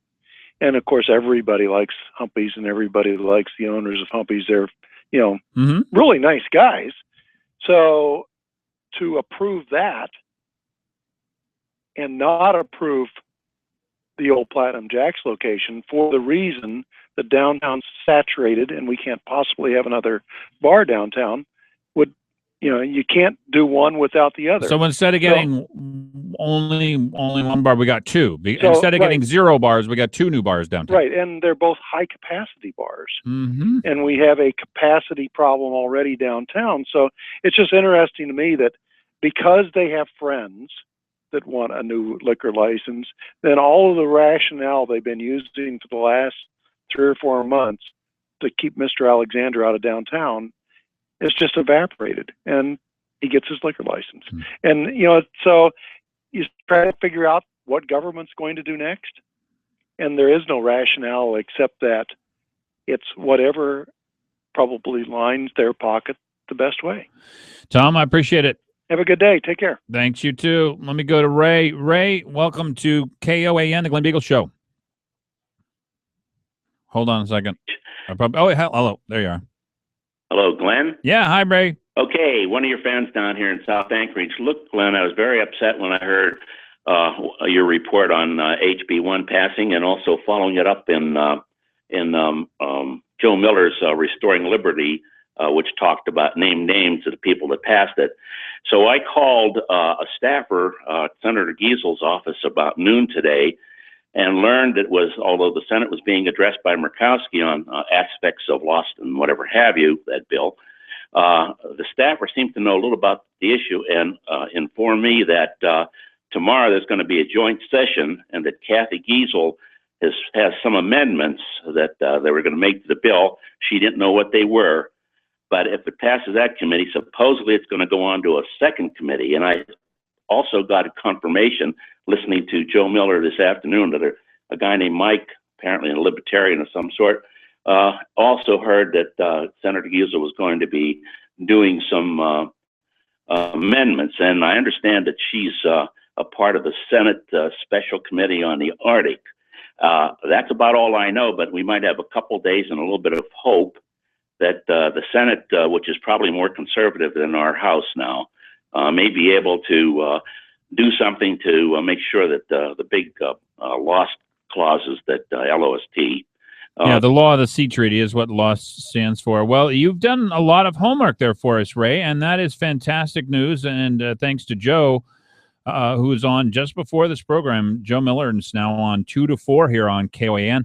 And of course, everybody likes Humpy's, and everybody likes the owners of Humpy's. They're, really nice guys. So to approve that and not approve the old Platinum Jack's location for the reason that downtown's saturated and we can't possibly have another bar downtown would, you can't do one without the other. So instead of getting only one bar, we got two. Instead of getting 0 bars, we got 2 new bars downtown. Right, and they're both high-capacity bars. Mm-hmm. And we have a capacity problem already downtown. So it's just interesting to me that because they have friends that want a new liquor license, then all of the rationale they've been using for the last 3 or 4 months to keep Mr. Alexander out of downtown is just evaporated, and he gets his liquor license. Mm-hmm. And, so you try to figure out what government's going to do next, and there is no rationale except that it's whatever probably lines their pocket the best way. Tom, I appreciate it. Have a good day. Take care. Thanks, you too. Let me go to Ray. Ray, welcome to KOAN, the Glen Biegel Show. Hold on a second. Hello. There you are. Hello, Glenn. Yeah, hi, Ray. Okay, one of your fans down here in South Anchorage. Look, Glenn, I was very upset when I heard your report on HB1 passing, and also following it up in Joe Miller's Restoring Liberty, which talked about names of the people that passed it. So I called a staffer at Senator Giesel's office about noon today and learned it was, although the Senate was being addressed by Murkowski on aspects of lost and whatever have you, that bill, the staffer seemed to know a little about the issue and informed me that tomorrow there's going to be a joint session and that Kathy Giesel has some amendments that they were going to make to the bill. She didn't know what they were. But if it passes that committee, supposedly it's going to go on to a second committee. And I also got a confirmation listening to Joe Miller this afternoon that a guy named Mike, apparently a libertarian of some sort, also heard that Senator Giesel was going to be doing some amendments. And I understand that she's a part of the Senate Special Committee on the Arctic. That's about all I know, but we might have a couple days and a little bit of hope that the Senate, which is probably more conservative than our House now, may be able to do something to make sure that the big lost clauses that LOST. The Law of the Sea Treaty is what LOST stands for. Well, you've done a lot of homework there for us, Ray, and that is fantastic news. And thanks to Joe, who was on just before this program, Joe Miller, and is now on 2 to 4 here on KOAN.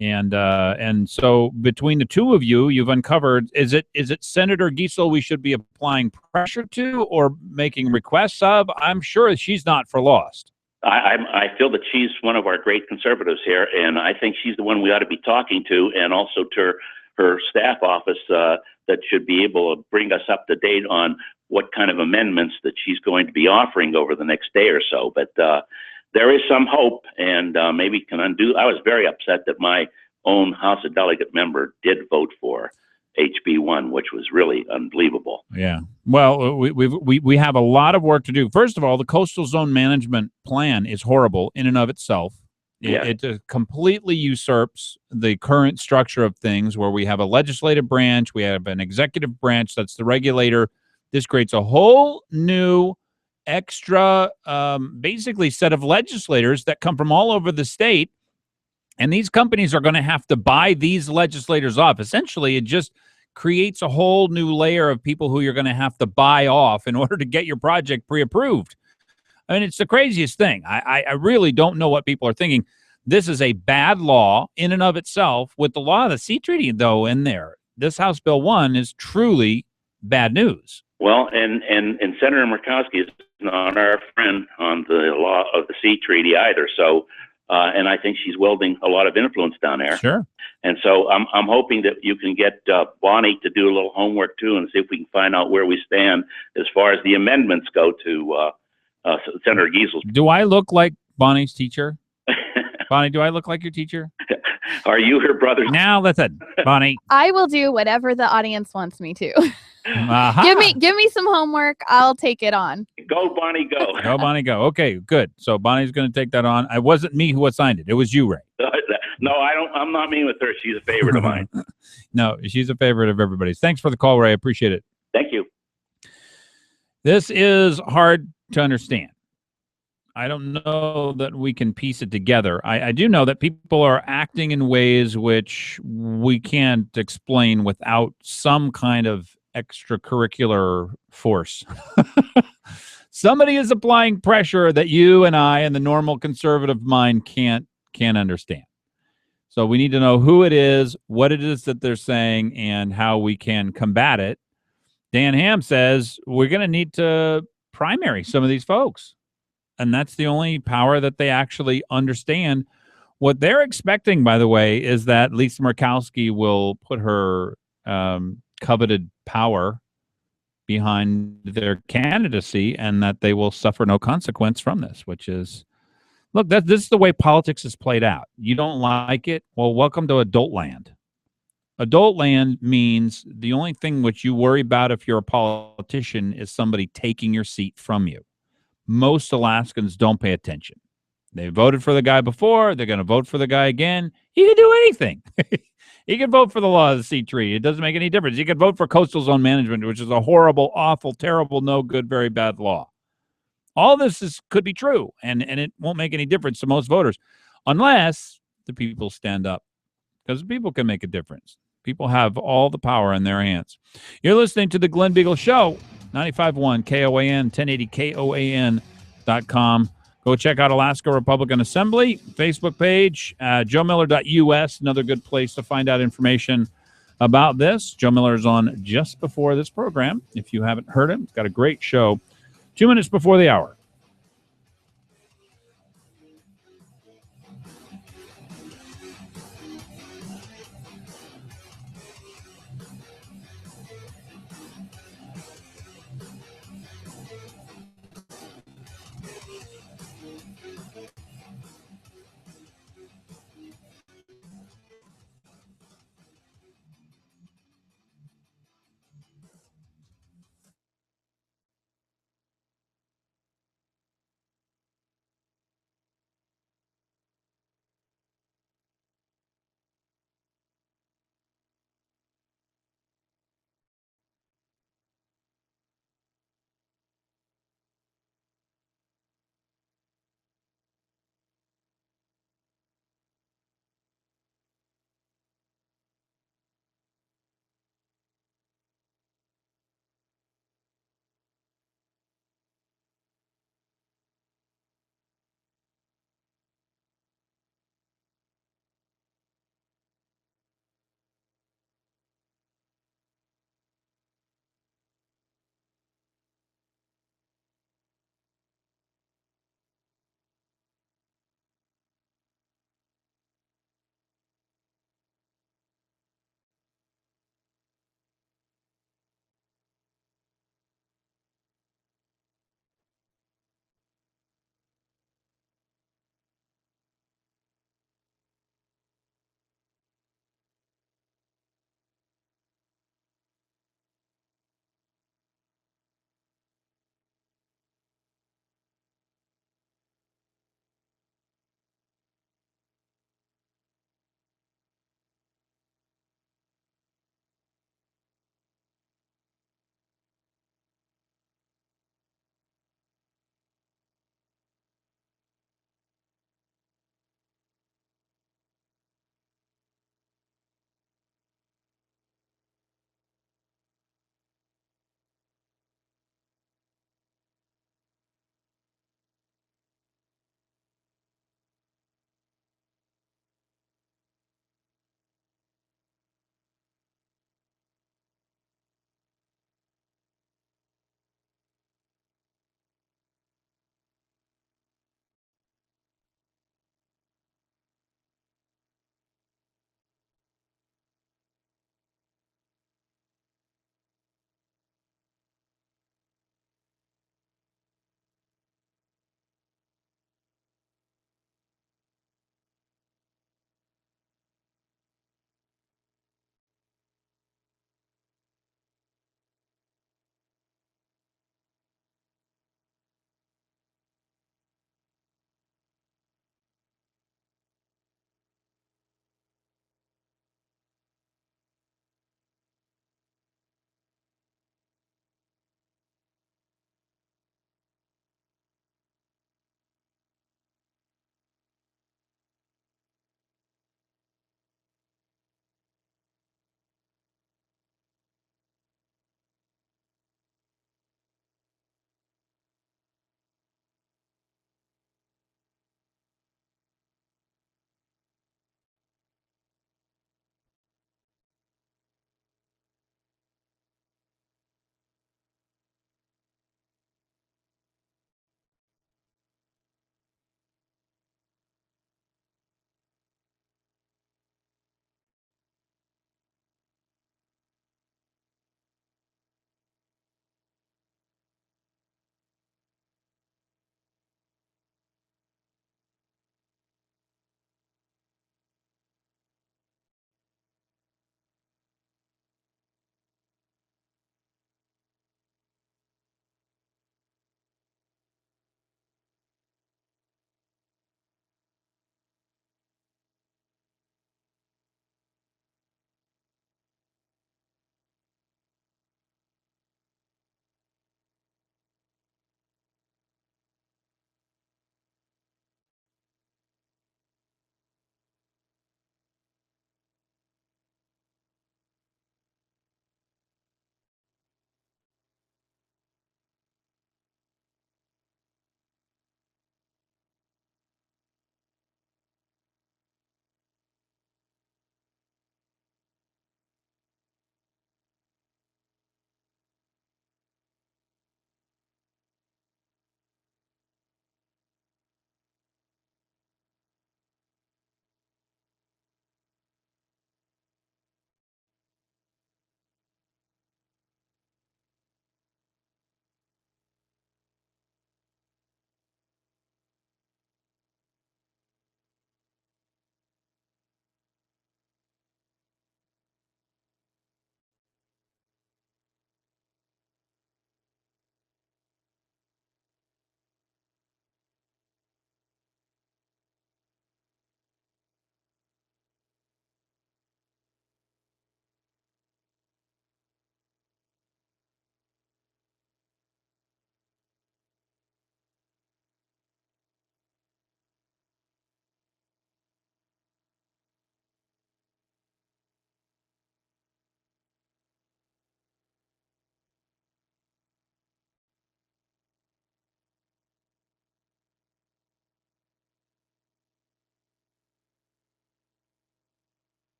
And so between the two of you, you've uncovered, is it Senator Giesel we should be applying pressure to or making requests of? I'm sure she's not for lost. I feel that she's one of our great conservatives here, and I think she's the one we ought to be talking to, and also to her staff office that should be able to bring us up to date on what kind of amendments that she's going to be offering over the next day or so. But there is some hope, and maybe can undo. I was very upset that my own House of Delegate member did vote for HB1, which was really unbelievable. Yeah. Well, we have a lot of work to do. First of all, the coastal zone management plan is horrible in and of itself. It completely usurps the current structure of things where we have a legislative branch, we have an executive branch that's the regulator. This creates a whole new extra basically set of legislators that come from all over the state. And these companies are going to have to buy these legislators off. Essentially, it just creates a whole new layer of people who you're going to have to buy off in order to get your project pre-approved. I mean, it's the craziest thing. I really don't know what people are thinking. This is a bad law in and of itself. With the law of the sea treaty, though, in there, this House Bill 1 is truly bad news. Well, and Senator Murkowski is not our friend on the law of the sea treaty either. So, and I think she's wielding a lot of influence down there. Sure. And so I'm hoping that you can get Bonnie to do a little homework too, and see if we can find out where we stand as far as the amendments go to Senator Giesel's. Do I look like Bonnie's teacher? Bonnie, do I look like your teacher? Are you her brother? Now listen, Bonnie. I will do whatever the audience wants me to. Uh-huh. Give me some homework. I'll take it on. Go, Bonnie, go. Go, Bonnie, go. Okay, good. So Bonnie's going to take that on. It wasn't me who assigned it. It was you, Ray. No, I don't. I'm not mean with her. She's a favorite of mine. No, she's a favorite of everybody's. Thanks for the call, Ray. I appreciate it. Thank you. This is hard to understand. I don't know that we can piece it together. I do know that people are acting in ways which we can't explain without some kind of extracurricular force. Somebody is applying pressure that you and I and the normal conservative mind can't understand. So we need to know who it is, what it is that they're saying, and how we can combat it. Dan Ham says we're going to need to primary some of these folks. And that's the only power that they actually understand. What they're expecting, by the way, is that Lisa Murkowski will put her coveted power behind their candidacy and that they will suffer no consequence from this, which is, look, this is the way politics is played out. You don't like it? Well, welcome to adult land. Adult land means the only thing which you worry about if you're a politician is somebody taking your seat from you. Most Alaskans don't pay attention. They voted for the guy before. They're going to vote for the guy again. He can do anything. He can vote for the law of the sea treaty. It doesn't make any difference. He can vote for coastal zone management, which is a horrible, awful, terrible, no good, very bad law. All this could be true, and it won't make any difference to most voters unless the people stand up, because people can make a difference. People have all the power in their hands. You're listening to The Glen Biegel Show, 95.1 KOAN, 1080KOAN.com. Go check out Alaska Republican Assembly Facebook page, joemiller.us, another good place to find out information about this. Joe Miller is on just before this program. If you haven't heard him, he's got a great show 2 minutes before the hour.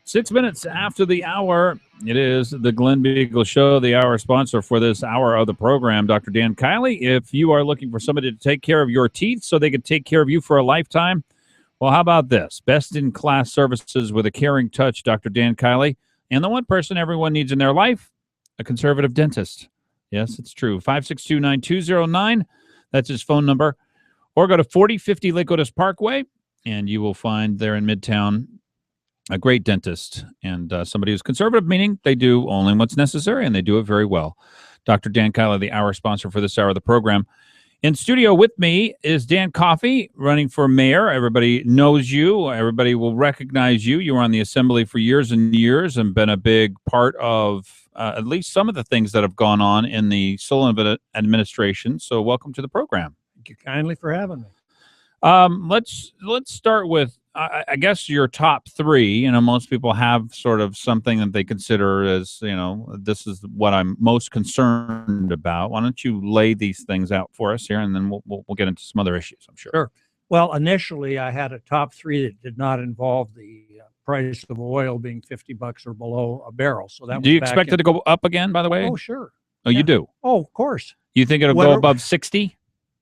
6 minutes after the hour, it is the Glen Biegel Show, the hour sponsor for this hour of the program, Dr. Dan Kiley. If you are looking for somebody to take care of your teeth so they can take care of you for a lifetime, well, how about this? Best-in-class services with a caring touch, Dr. Dan Kiley. And the one person everyone needs in their life, a conservative dentist. Yes, it's true. 562-9209. That's his phone number. Or go to 4050 Lake Otis Parkway, and you will find there in Midtown a great dentist and somebody who's conservative, meaning they do only what's necessary, and they do it very well. Dr. Dan Kiley, the hour sponsor for this hour of the program. In studio with me is Dan Coffey, running for mayor. Everybody knows you. Everybody will recognize you. You were on the assembly for years and years and been a big part of at least some of the things that have gone on in the Sullivan administration. So welcome to the program. Thank you kindly for having me. Let's start with, I guess, your top three. You know, most people have sort of something that they consider as, you know, this is what I'm most concerned about. Why don't you lay these things out for us here, and then we'll get into some other issues, I'm sure. Sure. Well, initially, I had a top three that did not involve the price of oil being $50 or below a barrel. So that do you expect it to go up again, by the way? Oh, sure. Oh, yeah. You do? Oh, of course. You think it'll go above 60?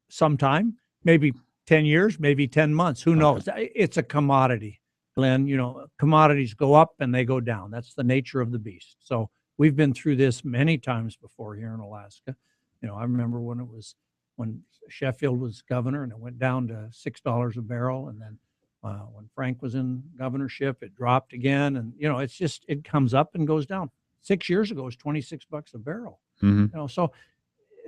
Sometime, maybe 10 years, maybe 10 months. Who knows? It's a commodity, Glenn. You know, commodities go up and they go down. That's the nature of the beast. So we've been through this many times before here in Alaska. You know, I remember when Sheffield was governor and it went down to $6 a barrel. And then when Frank was in governorship, it dropped again. And, you know, it's just, it comes up and goes down. 6 years ago, it was $26 a barrel. Mm-hmm. You know, so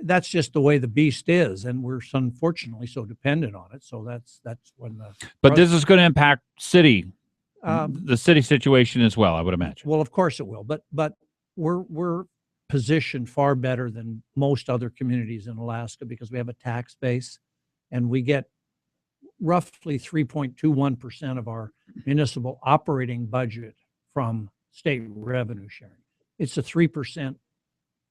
that's just the way the beast is, and we're unfortunately so dependent on it. So that's when the. But this is going to impact the city situation as well, I would imagine. Well, of course it will, but we're positioned far better than most other communities in Alaska because we have a tax base, and we get roughly 3.21% of our municipal operating budget from state revenue sharing. It's a 3%.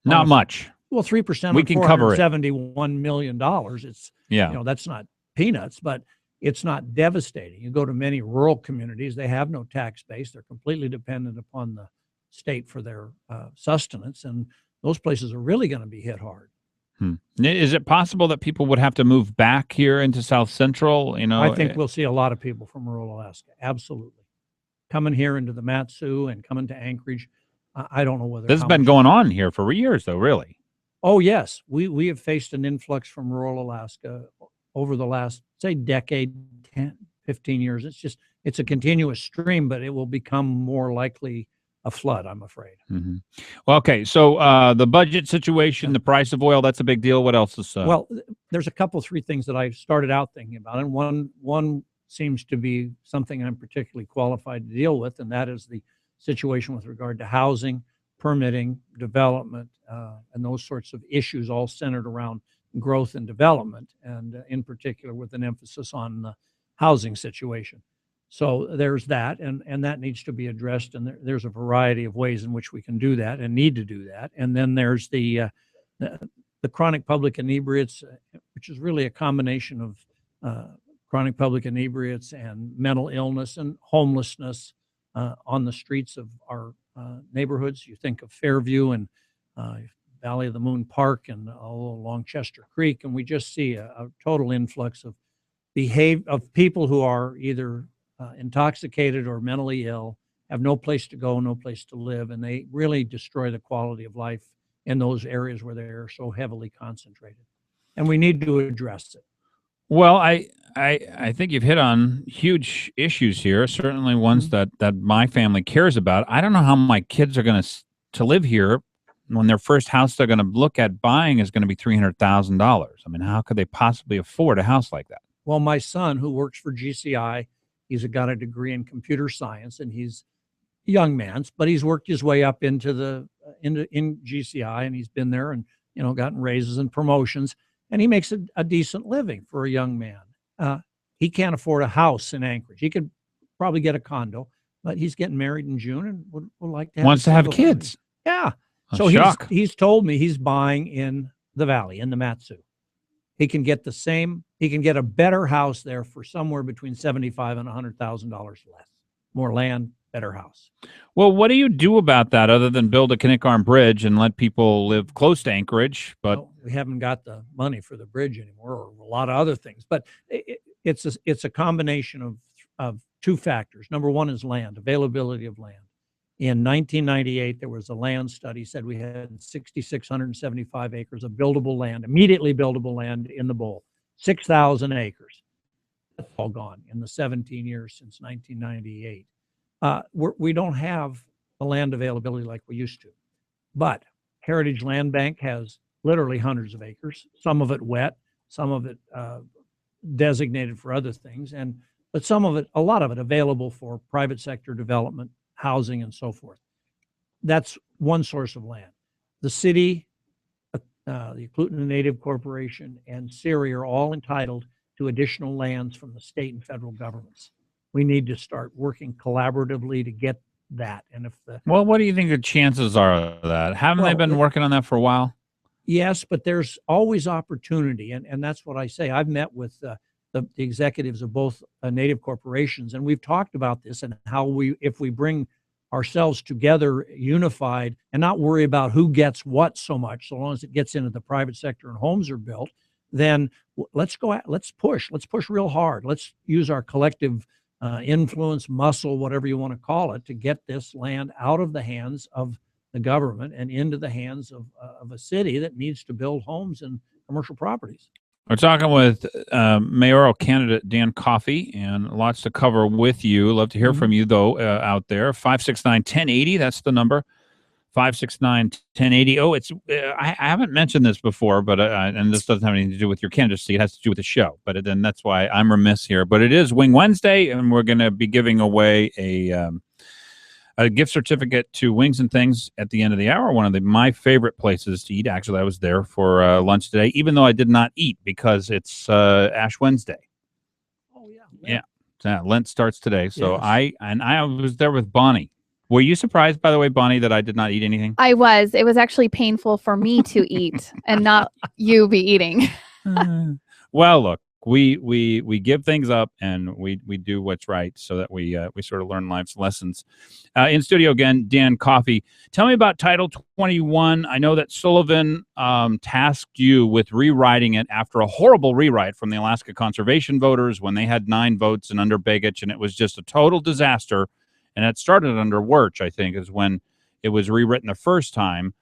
Not much. Well, 3% we can cover it. $71 million. It's, yeah, you know, that's not peanuts, but it's not devastating. You go to many rural communities, they have no tax base. They're completely dependent upon the state for their sustenance. And those places are really going to be hit hard. Is it possible that people would have to move back here into South Central? You know, I think we'll see a lot of people from rural Alaska. Absolutely. Coming here into the Mat-Su and coming to Anchorage. I don't know whether this has been going on here for years, though, really. Oh, yes. We have faced an influx from rural Alaska over the last, say, decade, 10, 15 years. It's a continuous stream, but it will become more likely a flood, I'm afraid. Mm-hmm. Well, okay. So the budget situation, the price of oil, that's a big deal. What else is? Well, there's a couple, three things that I started out thinking about. And one seems to be something I'm particularly qualified to deal with, and that is the situation with regard to housing, permitting, development, and those sorts of issues, all centered around growth and development, and in particular with an emphasis on the housing situation. So there's that, and that needs to be addressed, and there's a variety of ways in which we can do that and need to do that. And then there's the chronic public inebriates, which is really a combination of chronic public inebriates and mental illness and homelessness on the streets of our neighborhoods. You think of Fairview and Valley of the Moon Park and all along Chester Creek, and we just see a total influx of people who are either intoxicated or mentally ill, have no place to go, no place to live, and they really destroy the quality of life in those areas where they're so heavily concentrated. And we need to address it. Well, I think you've hit on huge issues here, certainly ones that my family cares about. I don't know how my kids are going to live here when their first house they're going to look at buying is going to be $300,000. I mean, how could they possibly afford a house like that? Well, my son, who works for GCI, he's got a degree in computer science, and he's a young man, but he's worked his way up into in GCI, and he's been there and, you know, gotten raises and promotions. And he makes a decent living for a young man. He can't afford a house in Anchorage. He could probably get a condo, but he's getting married in June and would like to have wants to have kids. Yeah. So he's told me he's buying in the valley, in the Mat-Su. He can get a better house there for somewhere between $75,000 and $100,000 less. More land, better house. Well, what do you do about that other than build a Kinnick Arm Bridge and let people live close to Anchorage? But Well, we haven't got the money for the bridge anymore, or a lot of other things. But it's a combination of two factors. Number one is land, availability of land. In 1998, there was a land study said we had 6,675 acres of buildable land, immediately buildable land in the bowl, 6,000 acres. That's all gone in the 17 years since 1998. We don't have the land availability like we used to. But Heritage Land Bank has literally hundreds of acres, some of it wet, some of it designated for other things, but some of it, a lot of it available for private sector development, housing, and so forth. That's one source of land. The city, the Eklutna Native Corporation, and SERI are all entitled to additional lands from the state and federal governments. We need to start working collaboratively to get that. And if well, what do you think the chances are of that? Haven't they been working on that for a while? Yes, but there's always opportunity, and that's what I say. I've met with the executives of both Native corporations, and we've talked about this and how if we bring ourselves together unified and not worry about who gets what so much, so long as it gets into the private sector and homes are built, then let's push real hard. Let's use our collective influence, muscle, whatever you want to call it, to get this land out of the hands of the government and into the hands of a city that needs to build homes and commercial properties. We're talking with mayoral candidate Dan Coffey, and lots to cover with you. Love to hear from you, though, out there. 569-1080, that's the number. 569-1080. Oh, it's I haven't mentioned this before, but and this doesn't have anything to do with your candidacy. It has to do with the show. But then that's why I'm remiss here. But it is Wing Wednesday, and we're going to be giving away a gift certificate to Wings and Things at the end of the hour. One of my favorite places to eat. Actually, I was there for lunch today, even though I did not eat because it's Ash Wednesday. Oh yeah, Lent. Yeah. Lent starts today. So Yes. I was there with Bonnie. Were you surprised, by the way, Bonnie, that I did not eat anything? I was. It was actually painful for me to eat and not you be eating. Well, look, we give things up and we do what's right so that we sort of learn life's lessons. In studio again, Dan Coffey. Tell me about Title 21. I know that Sullivan tasked you with rewriting it after a horrible rewrite from the Alaska Conservation voters when they had 9 votes and under Begich, and it was just a total disaster. And it started under Wirch, I think, is when it was rewritten the first time.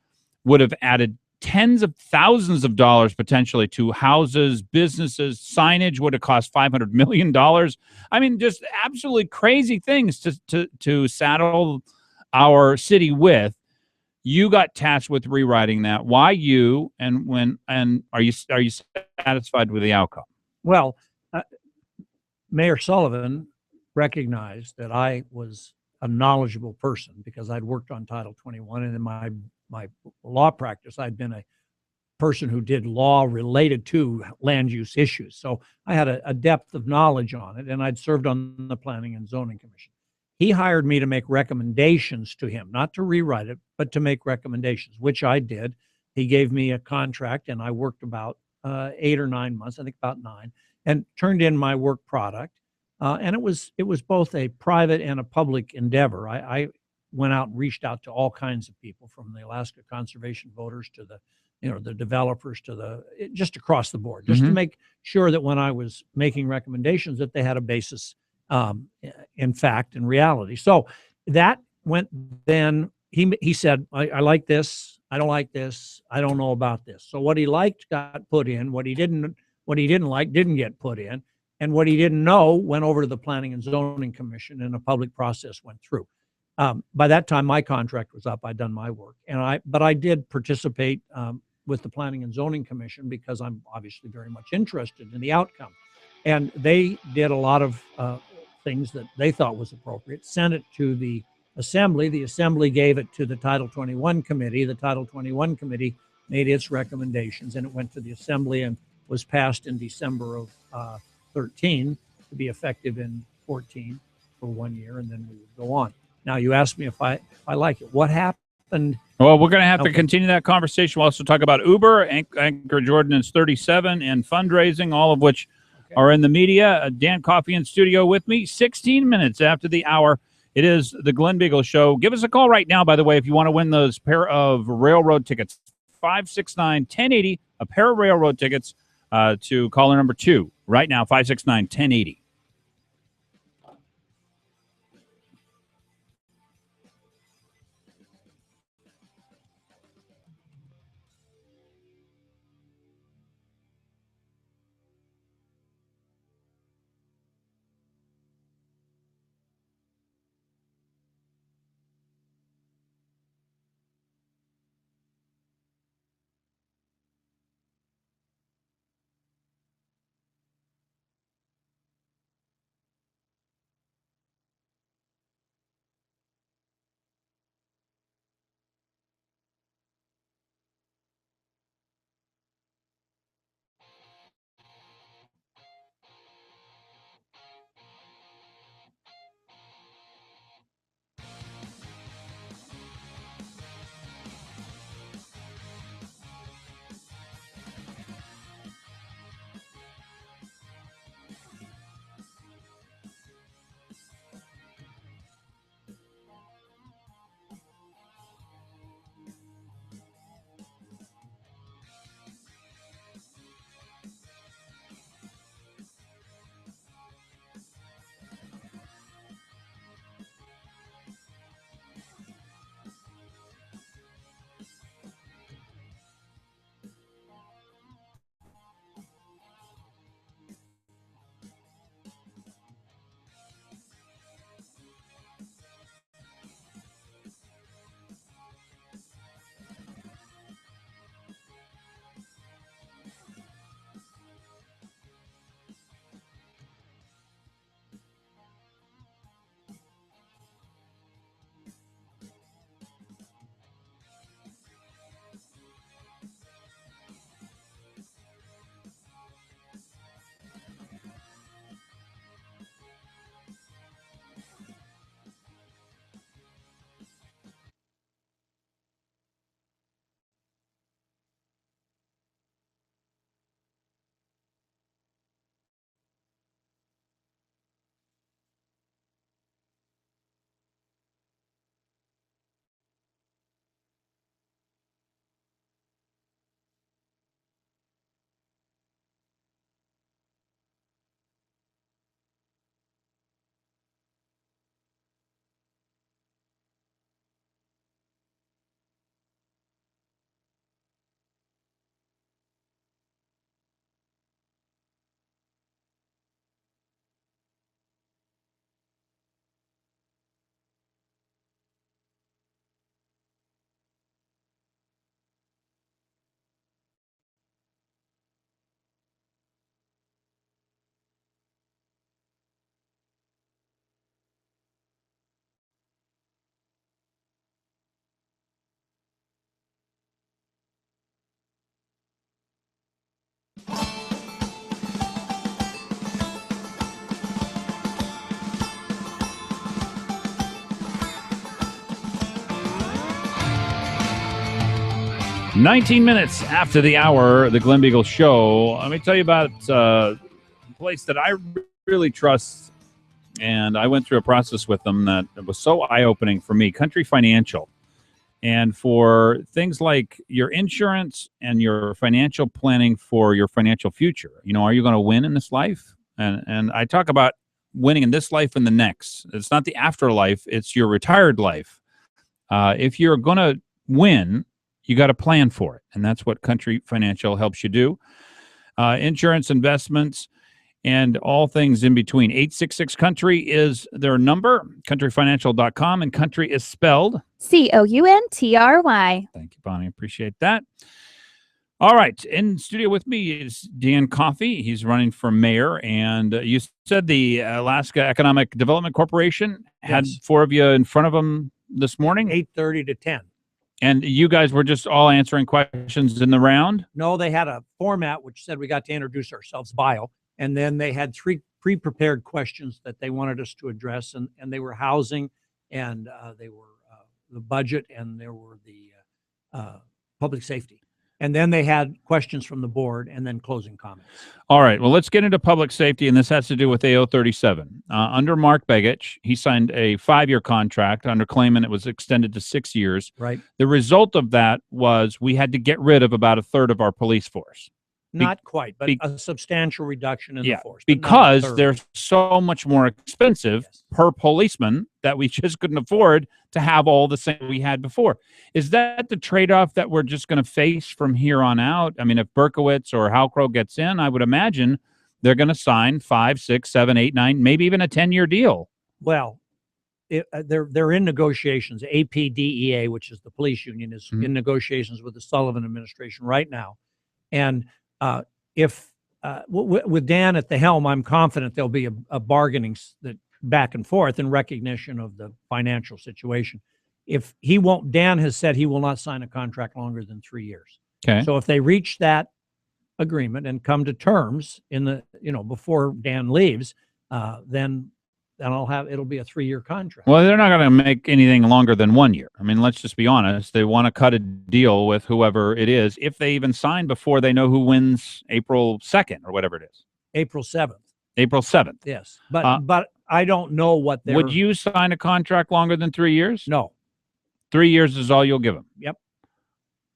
Would have added tens of thousands of dollars potentially to houses, businesses, signage would have cost $500 million. I mean, just absolutely crazy things to saddle our city with. You got tasked with rewriting that. Why you, and are you satisfied with the outcome? Well, Mayor Sullivan recognized that I was a knowledgeable person because I'd worked on Title 21, and in my law practice, I'd been a person who did law related to land use issues. So I had a depth of knowledge on it, and I'd served on the Planning and Zoning Commission. He hired me to make recommendations to him, not to rewrite it, but to make recommendations, which I did. He gave me a contract, and I worked about 8 or 9 months, I think about 9, and turned in my work product. And it was both a private and a public endeavor. I went out and reached out to all kinds of people, from the Alaska Conservation voters to the developers to just across the board, just to make sure that when I was making recommendations that they had a basis in fact and reality. So that went then. He said, I like this, I don't like this, I don't know about this. So what he liked got put in, what he didn't like didn't get put in. And what he didn't know went over to the Planning and Zoning Commission, and a public process went through. By that time, my contract was up. I'd done my work, but I did participate with the Planning and Zoning Commission because I'm obviously very much interested in the outcome. And they did a lot of things that they thought was appropriate. Sent it to the Assembly. The Assembly gave it to the Title 21 Committee. The Title 21 Committee made its recommendations, and it went to the Assembly and was passed in December of 13 to be effective in 14 for 1 year, and then we would go on. Now, you asked me if I like it. What happened? Well, we're going to have to continue that conversation. We'll also talk about Uber, Anchorage Ordinance 37, and fundraising, all of which are in the media. Dan Coffey in studio with me, 16 minutes after the hour. It is the Glen Biegel Show. Give us a call right now, by the way, if you want to win those pair of railroad tickets. 569-1080, a pair of railroad tickets to caller number 2 right now, 569-1080. Nineteen minutes after the hour, the Glen Biegel Show. Let me tell you about a place that I really trust, and I went through a process with them that was so eye-opening for me, Country Financial. And for things like your insurance and your financial planning for your financial future, are you going to win in this life? And I talk about winning in this life and the next. It's not the afterlife, it's your retired life. If you're going to win, you got to plan for it. And that's what Country Financial helps you do. Insurance, investments, and all things in between. 866-COUNTRY is their number, countryfinancial.com, and country is spelled COUNTRY. Thank you, Bonnie. Appreciate that. All right. In studio with me is Dan Coffey. He's running for mayor. And you said the Alaska Economic Development Corporation had Yes. 4 of you in front of them this morning? 8:30 to 10. And you guys were just all answering questions in the round? No, they had a format which said we got to introduce ourselves, bio, and then they had 3 pre-prepared questions that they wanted us to address, and they were housing, and they were the budget, and there were the public safety. And then they had questions from the board and then closing comments. All right. Well, let's get into public safety, and this has to do with AO 37. Under Mark Begich, he signed a 5-year contract. Under Clayman, it was extended to 6 years. Right. The result of that was we had to get rid of about a third of our police force. Not quite, but a substantial reduction in the force. Because they're so much more expensive per policeman that we just couldn't afford to have all the same we had before. Is that the trade-off that we're just going to face from here on out? I mean, if Berkowitz or Halcrow gets in, I would imagine they're going to sign 5, 6, 7, 8, 9, maybe even a 10-year deal. Well, they're in negotiations. APDEA, which is the police union, is in negotiations with the Sullivan administration right now. And with Dan at the helm, I'm confident there'll be a bargaining that back and forth in recognition of the financial situation. If he won't, Dan has said he will not sign a contract longer than 3 years. Okay. So if they reach that agreement and come to terms in the, before Dan leaves, then it'll be a 3-year contract. Well, they're not going to make anything longer than 1 year. I mean, let's just be honest. They want to cut a deal with whoever it is, if they even sign before they know who wins April 2nd or whatever it is. April 7th. April 7th. Yes. But I don't know what they're... Would you sign a contract longer than 3 years? No. 3 years is all you'll give them? Yep.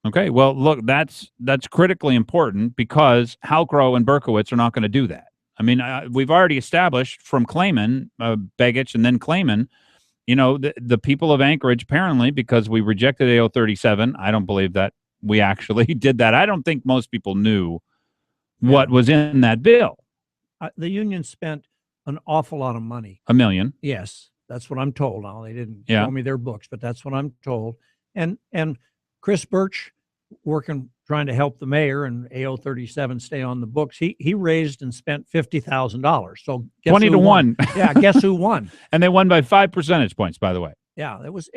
Okay. Well, look, that's critically important because Halcrow and Berkowitz are not going to do that. I mean, we've already established from Clayman, Begich, and then Clayman, the people of Anchorage, apparently, because we rejected AO 37, I don't believe that we actually did that. I don't think most people knew what was in that bill. The union spent an awful lot of money. $1 million. Yes, that's what I'm told. Now, they didn't show me their books, but that's what I'm told. And Chris Birch, trying to help the mayor and AO 37 stay on the books, he raised and spent $50,000. So 20 to 1. Yeah, guess who won? And they won by 5 percentage points, by the way. Yeah, it was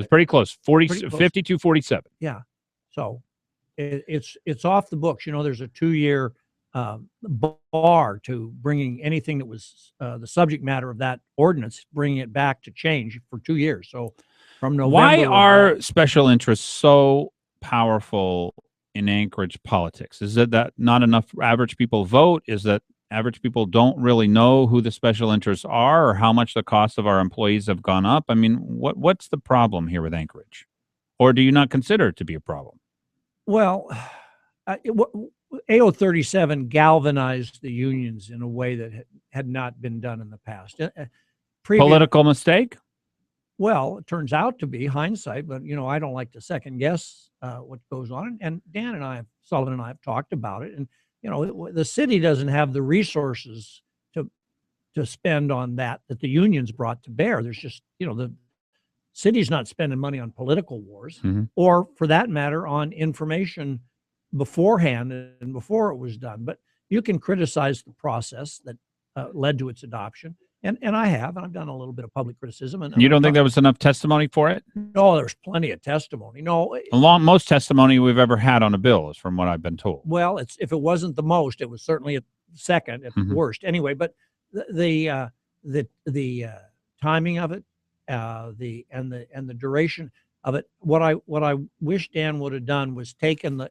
pretty close. 52-47. Yeah. So it's off the books. There's a 2-year bar to bringing anything that was the subject matter of that ordinance, bringing it back to change for 2 years. So from November. Why are special interests so powerful in Anchorage politics? Is it that not enough average people vote? Is that average people don't really know who the special interests are or how much the cost of our employees have gone up? I mean, what's the problem here with Anchorage? Or do you not consider it to be a problem? Well, AO 37 galvanized the unions in a way that had not been done in the past. Political mistake? Well, it turns out to be hindsight, but I don't like to second guess what goes on. And Sullivan and I have talked about it. And the city doesn't have the resources to spend on that the unions brought to bear. There's just the city's not spending money on political wars, or for that matter, on information beforehand and before it was done. But you can criticize the process that led to its adoption. And I've done a little bit of public criticism. And you don't think there was enough testimony for it? No, there's plenty of testimony. No, most testimony we've ever had on a bill is from what I've been told. Well, if it wasn't the most, it was certainly a second at the worst. Anyway, but the timing of it, the duration of it. What I wish Dan would have done was taken the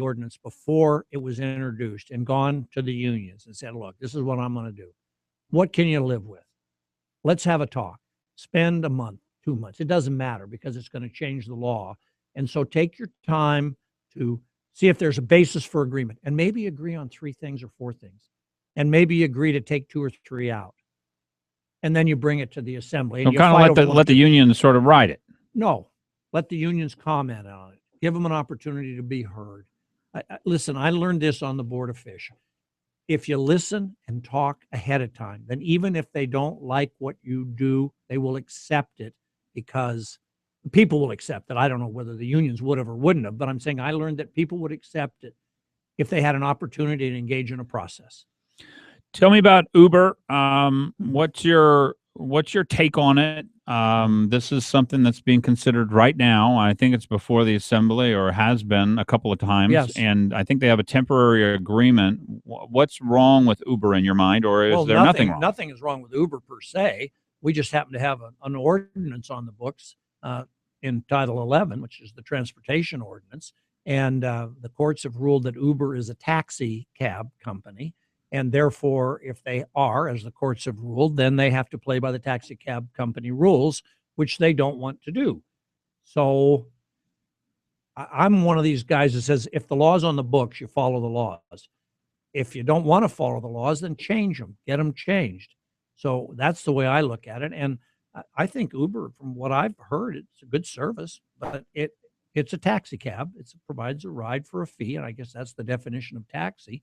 ordinance before it was introduced and gone to the unions and said, "Look, this is what I'm going to do. What can you live with? Let's have a talk. Spend a month, 2 months. It doesn't matter because it's going to change the law. And so take your time to see if there's a basis for agreement and maybe agree on 3 things or 4 things. And maybe agree to take 2 or 3 out. And then you bring it to the assembly. And so kind of let the union sort of ride it. No, let the unions comment on it. Give them an opportunity to be heard. Listen, I learned this on the Board of Fish. If you listen and talk ahead of time, then even if they don't like what you do, they will accept it because people will accept it. I don't know whether the unions would have or wouldn't have, but I'm saying I learned that people would accept it if they had an opportunity to engage in a process. Tell me about Uber. What's your take on it? This is something that's being considered right now. I think it's before the assembly or has been a couple of times. Yes. And I think they have a temporary agreement. What's wrong with Uber in your mind, or is there nothing wrong? Nothing is wrong with Uber per se. We just happen to have an ordinance on the books in Title 11, which is the transportation ordinance. And the courts have ruled that Uber is a taxi cab company. And therefore, if they are, as the courts have ruled, then they have to play by the taxi cab company rules, which they don't want to do. So I'm one of these guys that says, if the law's on the books, you follow the laws. If you don't want to follow the laws, then change them, get them changed. So that's the way I look at it. And I think Uber, from what I've heard, it's a good service, but it's a taxi cab. It provides a ride for a fee, and I guess that's the definition of taxi.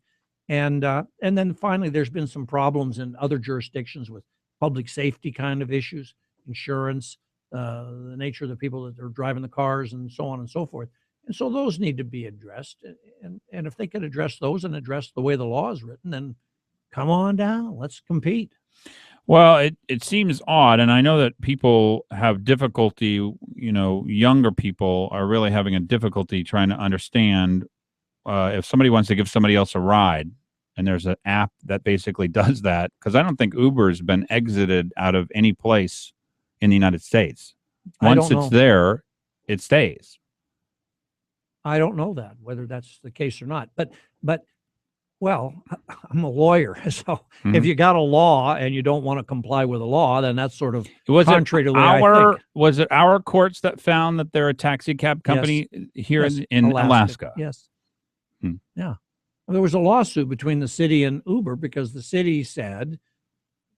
And then finally, there's been some problems in other jurisdictions with public safety kind of issues, insurance, the nature of the people that are driving the cars, and so on and so forth. And so those need to be addressed. And if they can address those and address the way the law is written, then come on down. Let's compete. Well, it seems odd, and I know that people have difficulty, younger people are really having a difficulty trying to understand if somebody wants to give somebody else a ride, and there's an app that basically does that, because I don't think Uber's been exited out of any place in the United States. Once it's there, it stays. I don't know that, whether that's the case or not. But well, I'm a lawyer, so if you got a law and you don't want to comply with the law, then that's sort of contrary to the way I think. Was it our courts that found that they're a taxi cab company here in Alaska? Yes. Yeah. There was a lawsuit between the city and Uber because the city said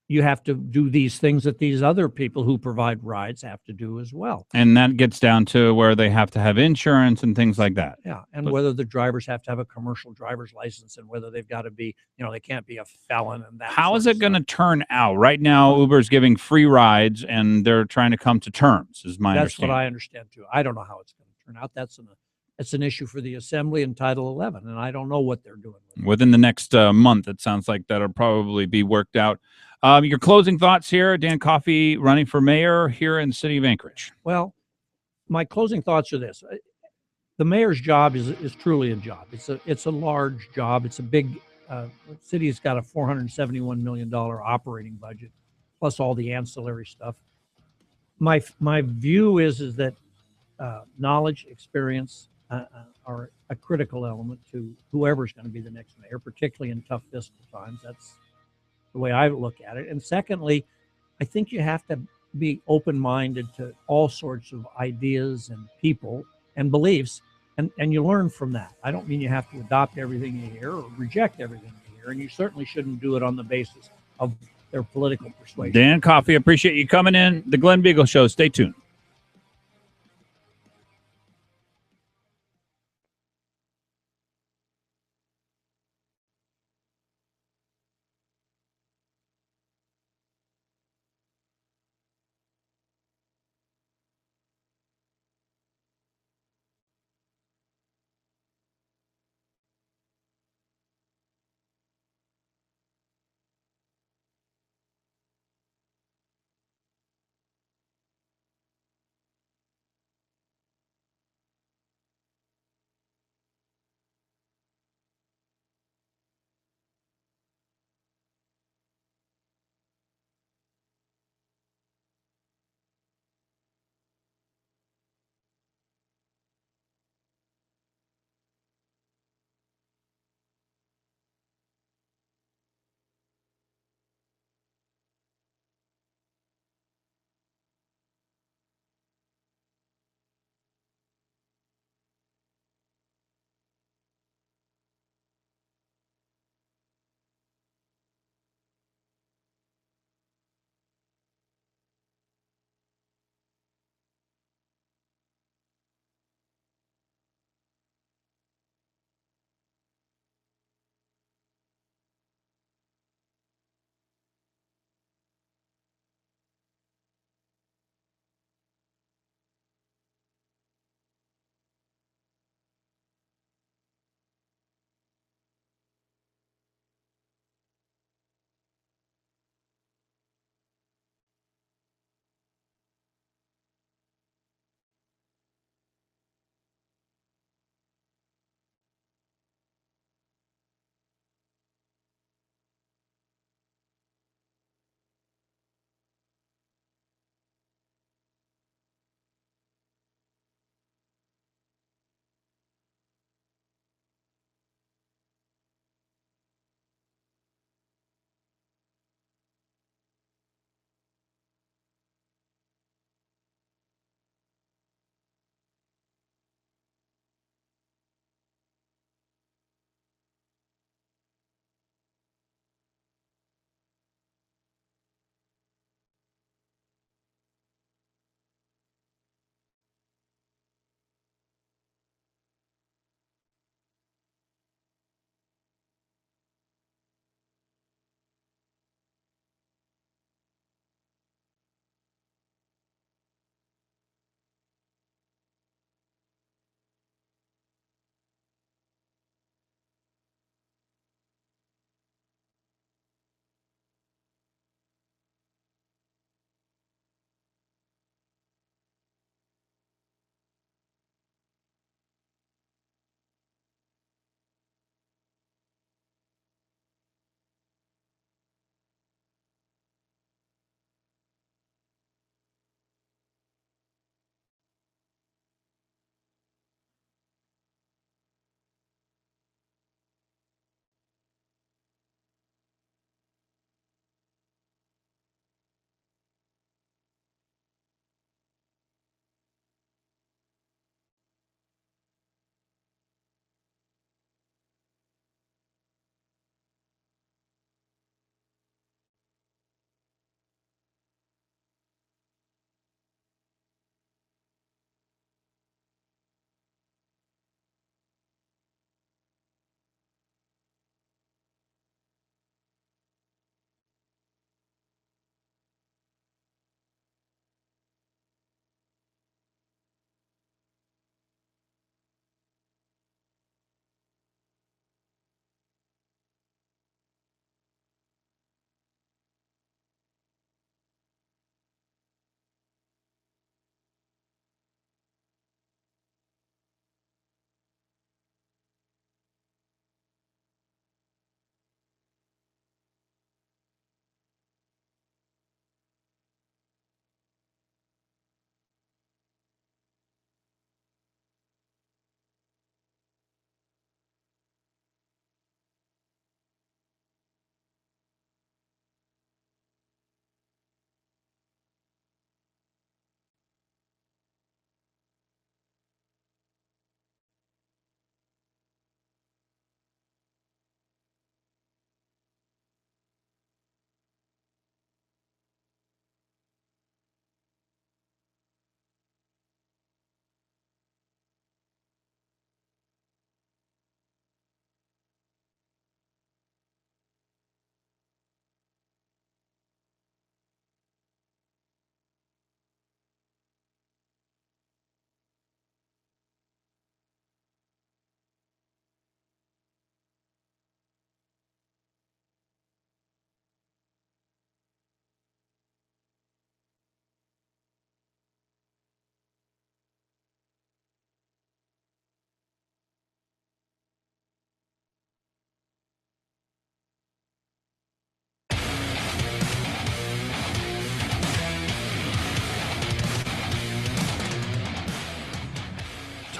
you have to do these things that these other people who provide rides have to do as well. And that gets down to where they have to have insurance and things like that. Yeah, and whether the drivers have to have a commercial driver's license and whether they've got to be, they can't be a felon and that. How is it going to turn out? Right now, Uber's giving free rides and they're trying to come to terms, is my understanding. That's what I understand too. I don't know how it's going to turn out. That's an issue for the Assembly in Title 11, and I don't know what they're doing. Within the next month, it sounds like that'll probably be worked out. Your closing thoughts here, Dan Coffey, running for mayor here in the city of Anchorage. Well, my closing thoughts are this. The mayor's job is truly a job. It's a large job. It's a big, the city's got a $471 million operating budget, plus all the ancillary stuff. My view is that knowledge, experience are a critical element to whoever's going to be the next mayor, particularly in tough fiscal times. That's the way I look at it. And secondly, I think you have to be open-minded to all sorts of ideas and people and beliefs, and you learn from that. I don't mean you have to adopt everything you hear or reject everything you hear, and you certainly shouldn't do it on the basis of their political persuasion. Dan Coffey, appreciate you coming in. The Glen Biegel Show. Stay tuned.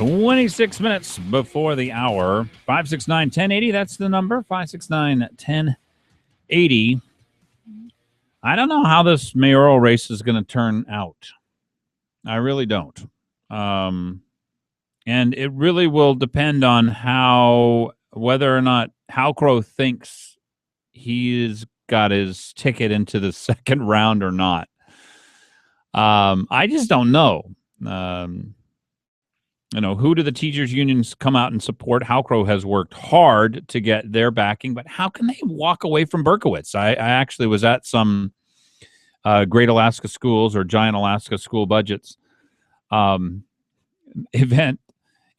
26 minutes before the hour. 569-1080, that's the number. 569-1080. I don't know how this mayoral race is going to turn out. I really don't. And it really will depend on whether or not Halcrow thinks he's got his ticket into the second round or not. I just don't know. Who do the teachers unions come out and support? Halcrow has worked hard to get their backing, but how can they walk away from Berkowitz? I actually was at some Great Alaska Schools or Giant Alaska School Budgets event,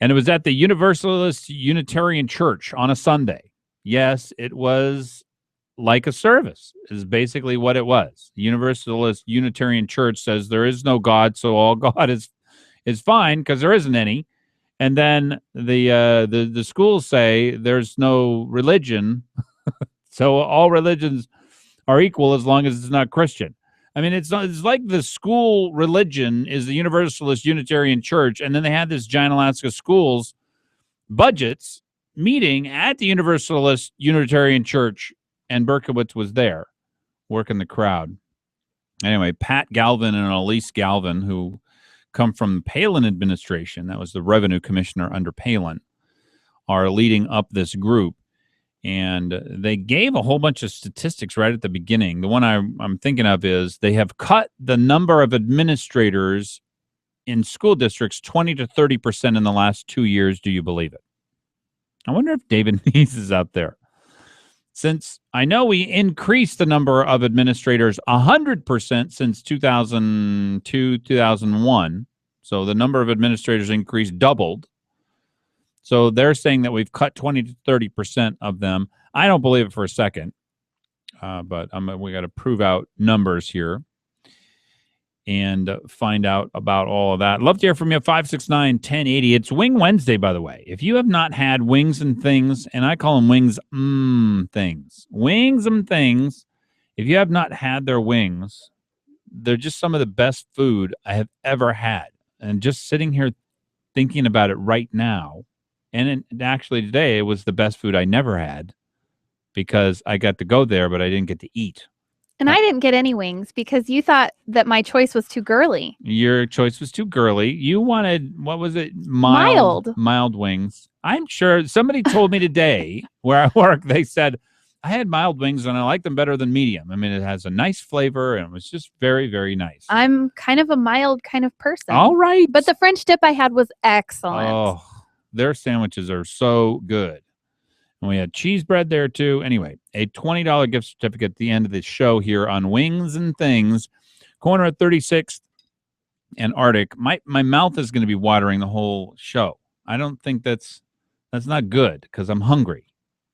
and it was at the Universalist Unitarian Church on a Sunday. Yes, it was like a service, is basically what it was. Universalist Unitarian Church says there is no God, so all God is fine because there isn't any. And then the schools say there's no religion, so all religions are equal as long as it's not Christian. I mean, it's like the school religion is the Universalist Unitarian Church, and then they had this Giant Alaska Schools budgets meeting at the Universalist Unitarian Church, and Berkowitz was there working the crowd. Anyway, Pat Galvin and Elise Galvin, who come from the Palin administration, that was the revenue commissioner under Palin, are leading up this group. And they gave a whole bunch of statistics right at the beginning. The one I'm thinking of is they have cut the number of administrators in school districts 20 to 30% in the last 2 years. Do you believe it? I wonder if David Neese is out there. Since I know we increased the number of administrators 100% since 2002, 2001. So the number of administrators increased, doubled. So they're saying that we've cut 20 to 30% of them. I don't believe it for a second, but we got to prove out numbers here and find out about all of that. Love to hear from you. 569-1080. It's Wing Wednesday, by the way. If you have not had wings and things, and I call them wings things. Wings and things. If you have not had their wings, they're just some of the best food I have ever had. And just sitting here thinking about it right now, and actually today, it was the best food I never had because I got to go there, but I didn't get to eat. And I didn't get any wings because you thought that my choice was too girly. Your choice was too girly. You wanted, what was it? Mild wings. I'm sure somebody told me today where I work, they said, I had mild wings and I like them better than medium. I mean, it has a nice flavor and it was just very, very nice. I'm kind of a mild kind of person. All right. But the French dip I had was excellent. Oh, their sandwiches are so good. And we had cheese bread there too. Anyway, a $20 gift certificate at the end of the show here on Wings and Things. Corner at 36th and Arctic. My mouth is going to be watering the whole show. I don't think that's not good because I'm hungry.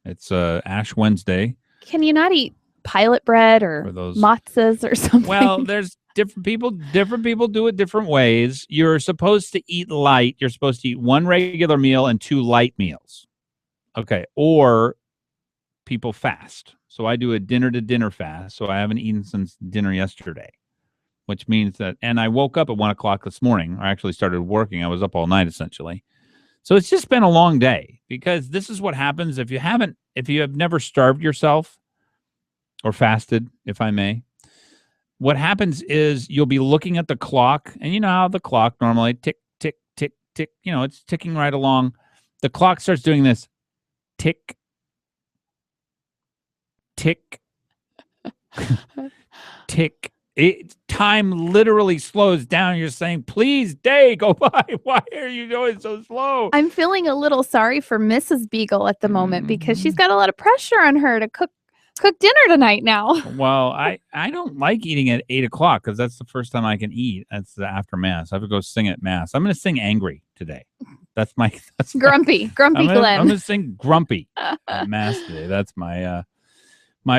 It's Ash Wednesday. Can you not eat pilot bread or matzahs or something? Well, there's different people do it different ways. You're supposed to eat light. You're supposed to eat one regular meal and 2 light meals. Okay. Or people fast. So I do a dinner to dinner fast. So I haven't eaten since dinner yesterday, which means that, and I woke up at 1 o'clock this morning. I actually started working. I was up all night essentially. So it's just been a long day because this is what happens if you have never starved yourself or fasted, if I may. What happens is you'll be looking at the clock, and you know how the clock normally tick, tick, tick, tick, it's ticking right along. The clock starts doing this tick, tick, tick. Time literally slows down. You're saying, please, day, go by. Why are you going so slow? I'm feeling a little sorry for Mrs. Biegel at the moment because she's got a lot of pressure on her to cook dinner tonight now. Well, I don't like eating at 8 o'clock because that's the first time I can eat. That's the after Mass. I have to go sing at Mass. I'm going to sing Angry today. That's Grumpy Glen. I'm going to sing Grumpy at Mass today. That's my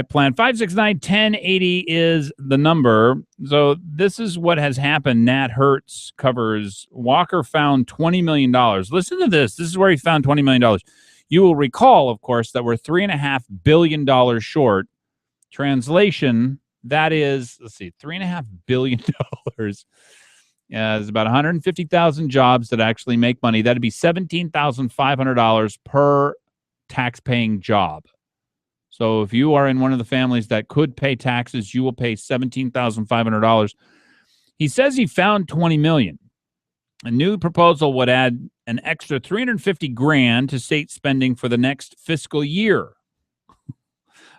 plan. 569-1080 is the number. So this is what has happened. Nat Hertz covers Walker found $20 million. Listen to this. This is where he found $20 million. You will recall, of course, that we're $3.5 billion short. Translation, that is, let's see, $3.5 billion There's about 150,000 jobs that actually make money. That'd be $17,500 per tax-paying job. So if you are in one of the families that could pay taxes, you will pay $17,500. He says he found $20 million. A new proposal would add an extra $350,000 to state spending for the next fiscal year.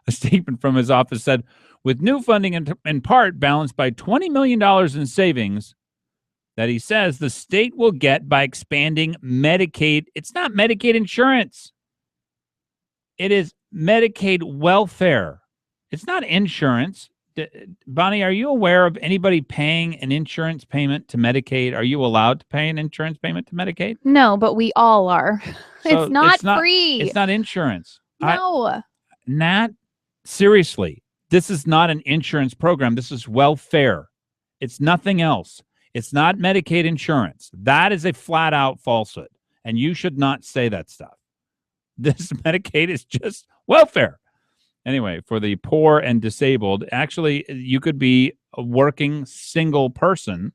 A statement from his office said, with new funding in part balanced by $20 million in savings that he says the state will get by expanding Medicaid. It's not Medicaid insurance. It is Medicaid welfare. It's not insurance. Bonnie, are you aware of anybody paying an insurance payment to Medicaid? Are you allowed to pay an insurance payment to Medicaid? No, but we all are. So it's not free. It's not insurance. No. Nat, seriously, this is not an insurance program. This is welfare. It's nothing else. It's not Medicaid insurance. That is a flat out falsehood. And you should not say that stuff. This Medicaid is just welfare. Anyway, for the poor and disabled, actually, you could be a working single person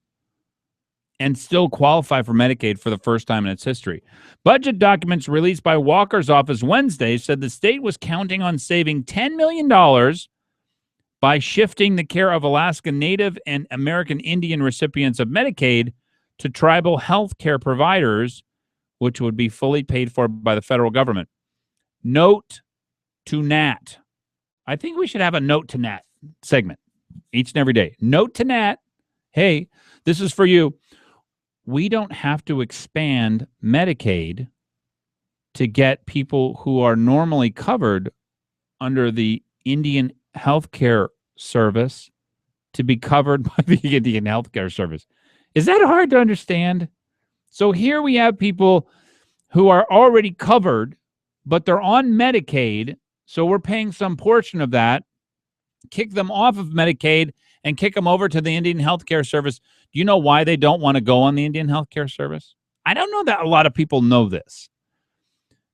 and still qualify for Medicaid for the first time in its history. Budget documents released by Walker's office Wednesday said the state was counting on saving $10 million by shifting the care of Alaska Native and American Indian recipients of Medicaid to tribal health care providers, which would be fully paid for by the federal government. Note to Nat. I think we should have a note to Nat segment each and every day. Note to Nat. Hey, this is for you. We don't have to expand Medicaid to get people who are normally covered under the Indian Healthcare Service to be covered by the Indian Healthcare Service. Is that hard to understand? So here we have people who are already covered, but they're on Medicaid. So we're paying some portion of that, kick them off of Medicaid, and kick them over to the Indian Healthcare Service. Do you know why they don't want to go on the Indian Healthcare Service? I don't know that a lot of people know this.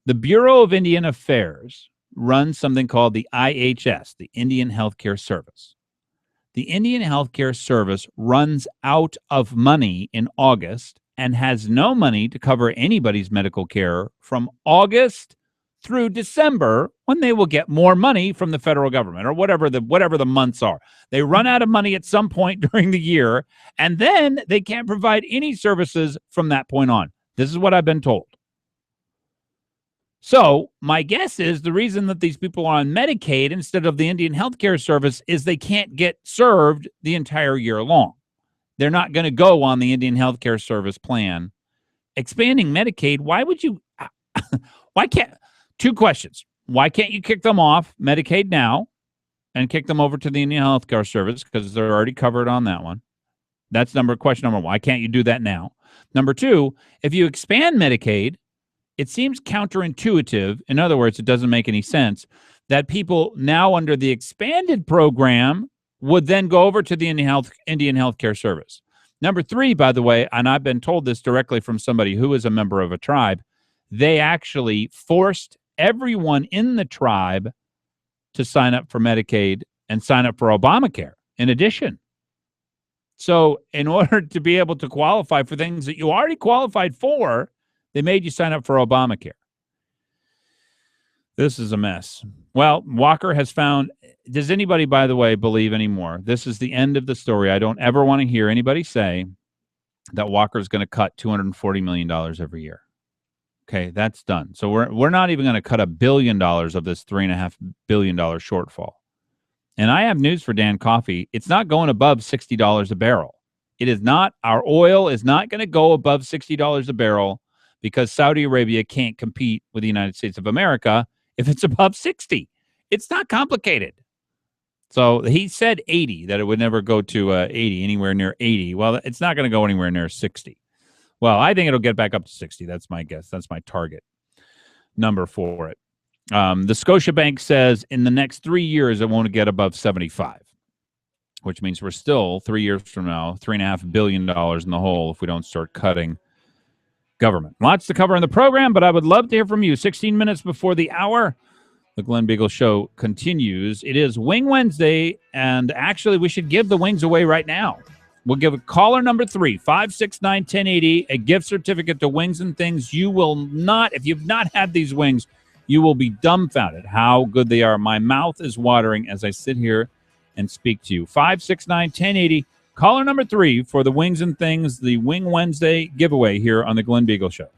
The Bureau of Indian Affairs runs something called the IHS, the Indian Healthcare Service. The Indian Healthcare Service runs out of money in August and has no money to cover anybody's medical care from August through December, when they will get more money from the federal government or whatever the months are. They run out of money at some point during the year, and then they can't provide any services from that point on. This is what I've been told. So my guess is the reason that these people are on Medicaid instead of the Indian Healthcare Service is they can't get served the entire year long. They're not going to go on the Indian Healthcare Service plan. Expanding Medicaid, why would you, why can't, two questions. Why can't you kick them off Medicaid now and kick them over to the Indian Healthcare Service because they're already covered on that one? That's question number one. Why can't you do that now? Number two, if you expand Medicaid, it seems counterintuitive. In other words, it doesn't make any sense that people now under the expanded program would then go over to the Indian Healthcare Service. Number three, by the way, and I've been told this directly from somebody who is a member of a tribe, they actually forced everyone in the tribe to sign up for Medicaid and sign up for Obamacare in addition. So in order to be able to qualify for things that you already qualified for, they made you sign up for Obamacare. This is a mess. Well, Walker has found, does anybody, by the way, believe anymore? This is the end of the story. I don't ever want to hear anybody say that Walker is going to cut $240 million every year. Okay, that's done. So we're not even going to cut $1 billion of this $3.5 billion shortfall. And I have news for Dan Coffey. It's not going above $60 a barrel. It is not. Our oil is not going to go above $60 a barrel because Saudi Arabia can't compete with the United States of America if it's above 60. It's not complicated. So he said 80, that it would never go to 80, anywhere near 80. Well, it's not going to go anywhere near 60. Well, I think it'll get back up to 60. That's my guess. That's my target number for it. The Scotiabank says in the next 3 years, it won't get above 75, which means we're still 3 years from now, $3.5 billion in the hole if we don't start cutting government. Lots to cover in the program, but I would love to hear from you. 16 minutes before the hour, the Glen Biegel Show continues. It is Wing Wednesday, and actually we should give the wings away right now. We'll give a caller number 3, 569-1080, a gift certificate to Wings and Things. You will not, if you've not had these wings, you will be dumbfounded how good they are. My mouth is watering as I sit here and speak to you. 569-1080, caller number 3 for the Wings and Things, the Wing Wednesday giveaway here on the Glen Biegel Show.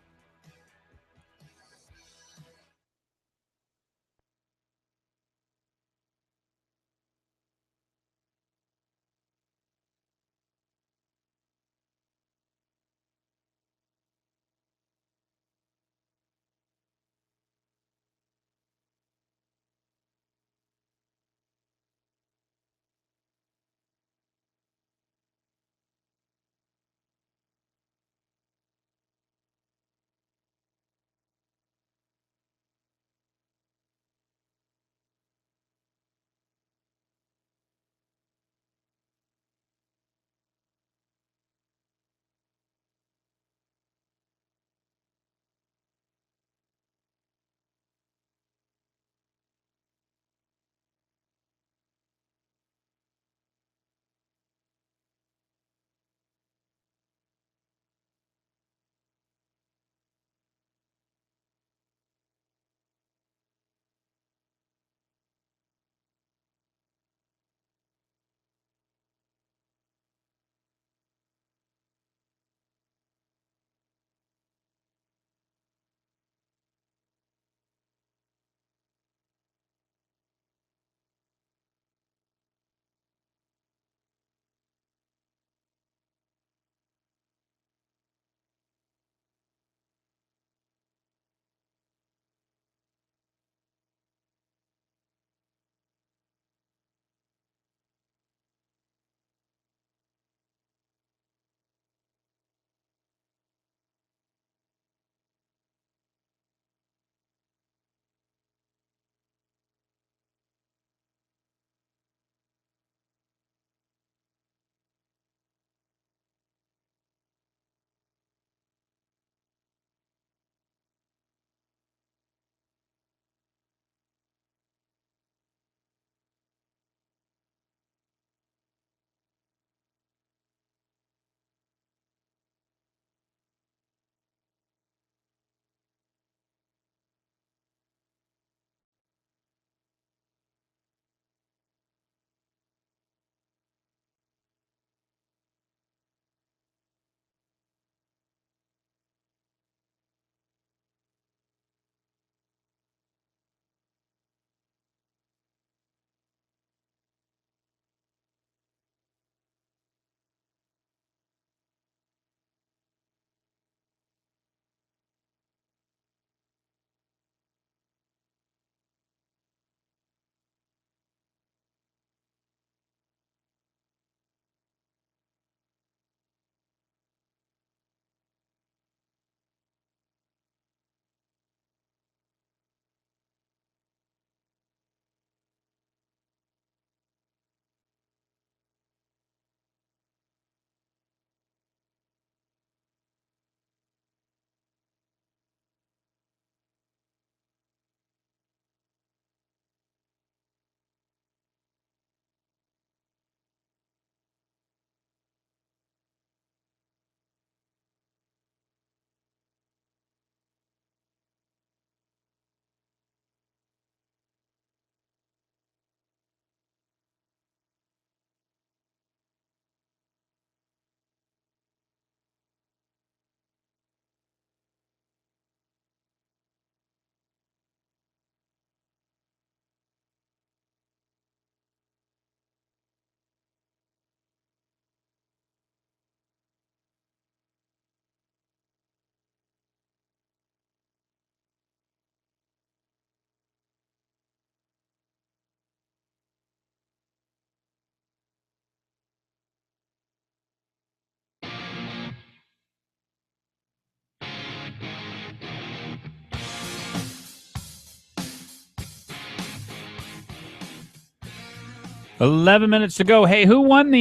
$11 minutes to go. Hey, who won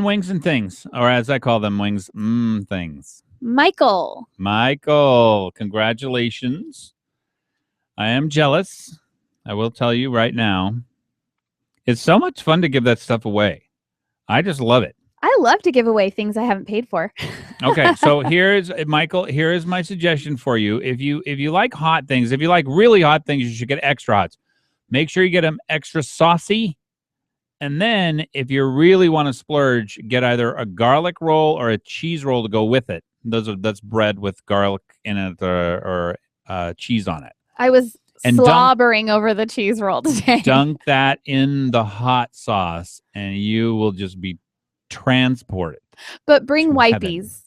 Wings and Things? Or as I call them, Wings Things. Michael. Michael, congratulations. I am jealous. I will tell you right now. It's so much fun to give that stuff away. I just love it. I love to give away things I haven't paid for. Okay, so here's Michael. Here is my suggestion for you. If you like hot things, if you like really hot things, you should get extra hots. Make sure you get them extra saucy. And then if you really want to splurge, get either a garlic roll or a cheese roll to go with it. That's bread with garlic in it or cheese on it. I was And slobbering over the cheese roll today. Dunk that in the hot sauce, and you will just be transported. But bring to wipies.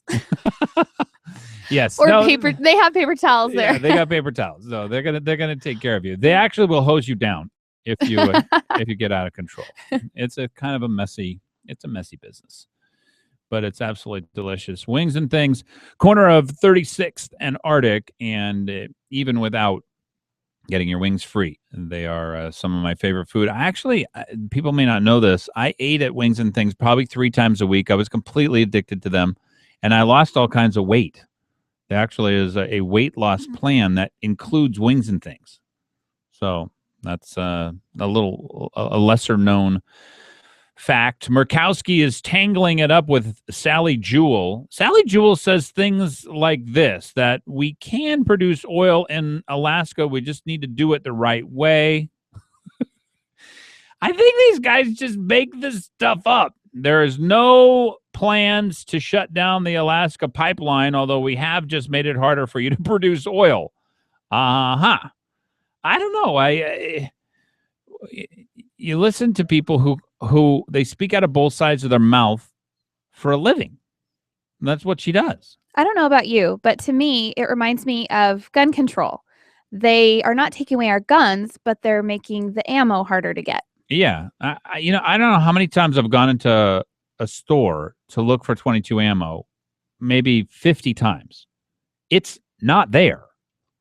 Yes. Or paper. They have paper towels there. Yeah, they got paper towels. No, they're gonna take care of you. They actually will hose you down if you get out of control. It's a kind of a messy business, but it's absolutely delicious. Wings and Things, corner of 36th and Arctic, and even without getting your wings free, they are some of my favorite food. People may not know this. I ate at Wings and Things probably 3 times a week. I was completely addicted to them, and I lost all kinds of weight. There actually is a weight loss plan that includes Wings and Things. So that's a lesser known fact. Murkowski is tangling it up with Sally Jewell. Sally Jewell says things like this, that we can produce oil in Alaska. We just need to do it the right way. I think these guys just make this stuff up. There is no plans to shut down the Alaska pipeline, although we have just made it harder for you to produce oil. I don't know. You listen to people who they speak out of both sides of their mouth for a living. That's what she does. I don't know about you, but to me, it reminds me of gun control. They are not taking away our guns, but they're making the ammo harder to get. Yeah. I don't know how many times I've gone into a store to look for 22 ammo, maybe 50 times. It's not there.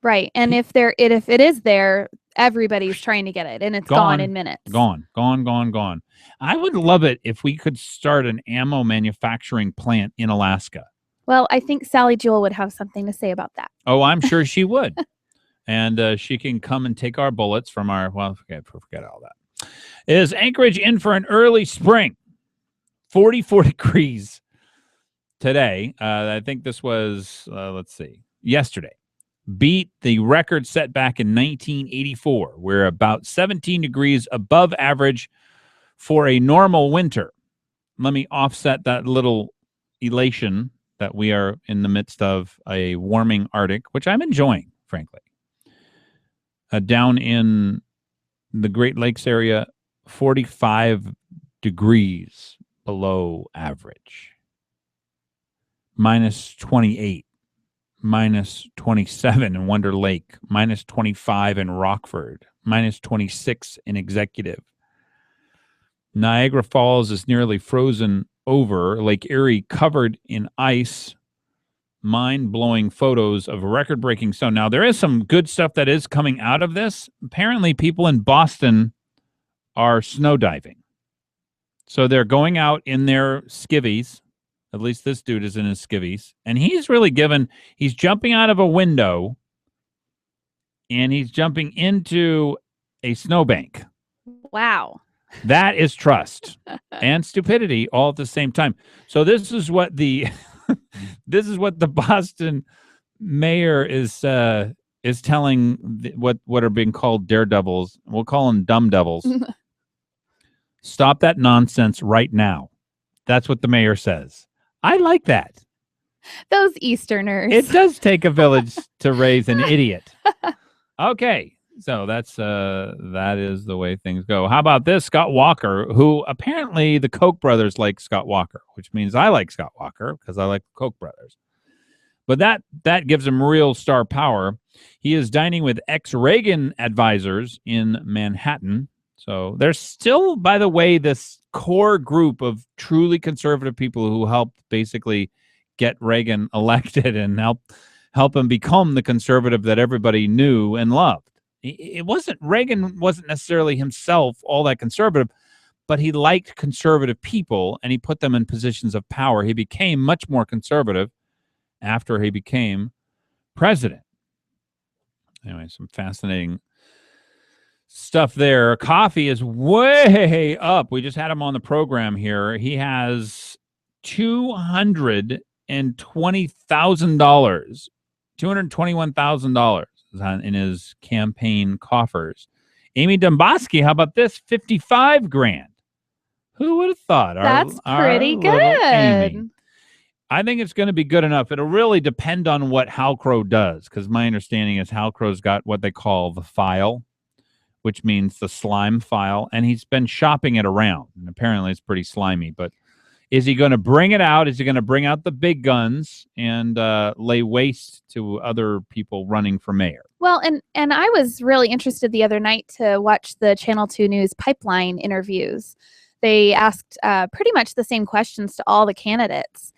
Right. And if it is there, everybody's trying to get it, and it's gone in minutes. Gone. I would love it if we could start an ammo manufacturing plant in Alaska. Well, I think Sally Jewell would have something to say about that. Oh, I'm sure she would. And she can come and take our bullets from our, forget all that. Is Anchorage in for an early spring? 44 degrees today. I think this was, yesterday. Beat the record set back in 1984. We're about 17 degrees above average for a normal winter. Let me offset that little elation that we are in the midst of a warming Arctic, which I'm enjoying, frankly. Down in the Great Lakes area, 45 degrees below average. Minus 28. Minus 27 in Wonder Lake, minus 25 in Rockford, minus 26 in Executive. Niagara Falls is nearly frozen over. Lake Erie covered in ice. Mind-blowing photos of record-breaking snow. Now, there is some good stuff that is coming out of this. Apparently, people in Boston are snow diving. So they're going out in their skivvies. At least this dude is in his skivvies. And he's jumping out of a window and he's jumping into a snowbank. Wow. That is trust and stupidity all at the same time. So this is what the Boston mayor is telling what are being called daredevils. We'll call them dumb devils. Stop that nonsense right now. That's what the mayor says. I like that. Those Easterners. It does take a village to raise an idiot. Okay, so that is the way things go. How about this? Scott Walker, who apparently the Koch brothers like Scott Walker, which means I like Scott Walker because I like the Koch brothers. But that gives him real star power. He is dining with ex-Reagan advisors in Manhattan. So there's still, by the way, this core group of truly conservative people who helped basically get Reagan elected and help him become the conservative that everybody knew and loved. Reagan wasn't necessarily himself all that conservative, but he liked conservative people and he put them in positions of power. He became much more conservative after he became president. Anyway, some fascinating stuff there. Coffee is way up. We just had him on the program here. He has $220,000, $221,000 in his campaign coffers. Amy Domboski, how about this? 55 grand. Who would have thought? That's our pretty little Amy. good. I think it's going to be good enough. It'll really depend on what Hal Crow does, because my understanding is Hal Crow's got what they call the file, which means the slime file, and he's been shopping it around, and apparently it's pretty slimy. But is he going to bring it out? Is he going to bring out the big guns and lay waste to other people running for mayor? Well, and I was really interested the other night to watch the Channel 2 News Pipeline interviews. They asked pretty much the same questions to all the candidates,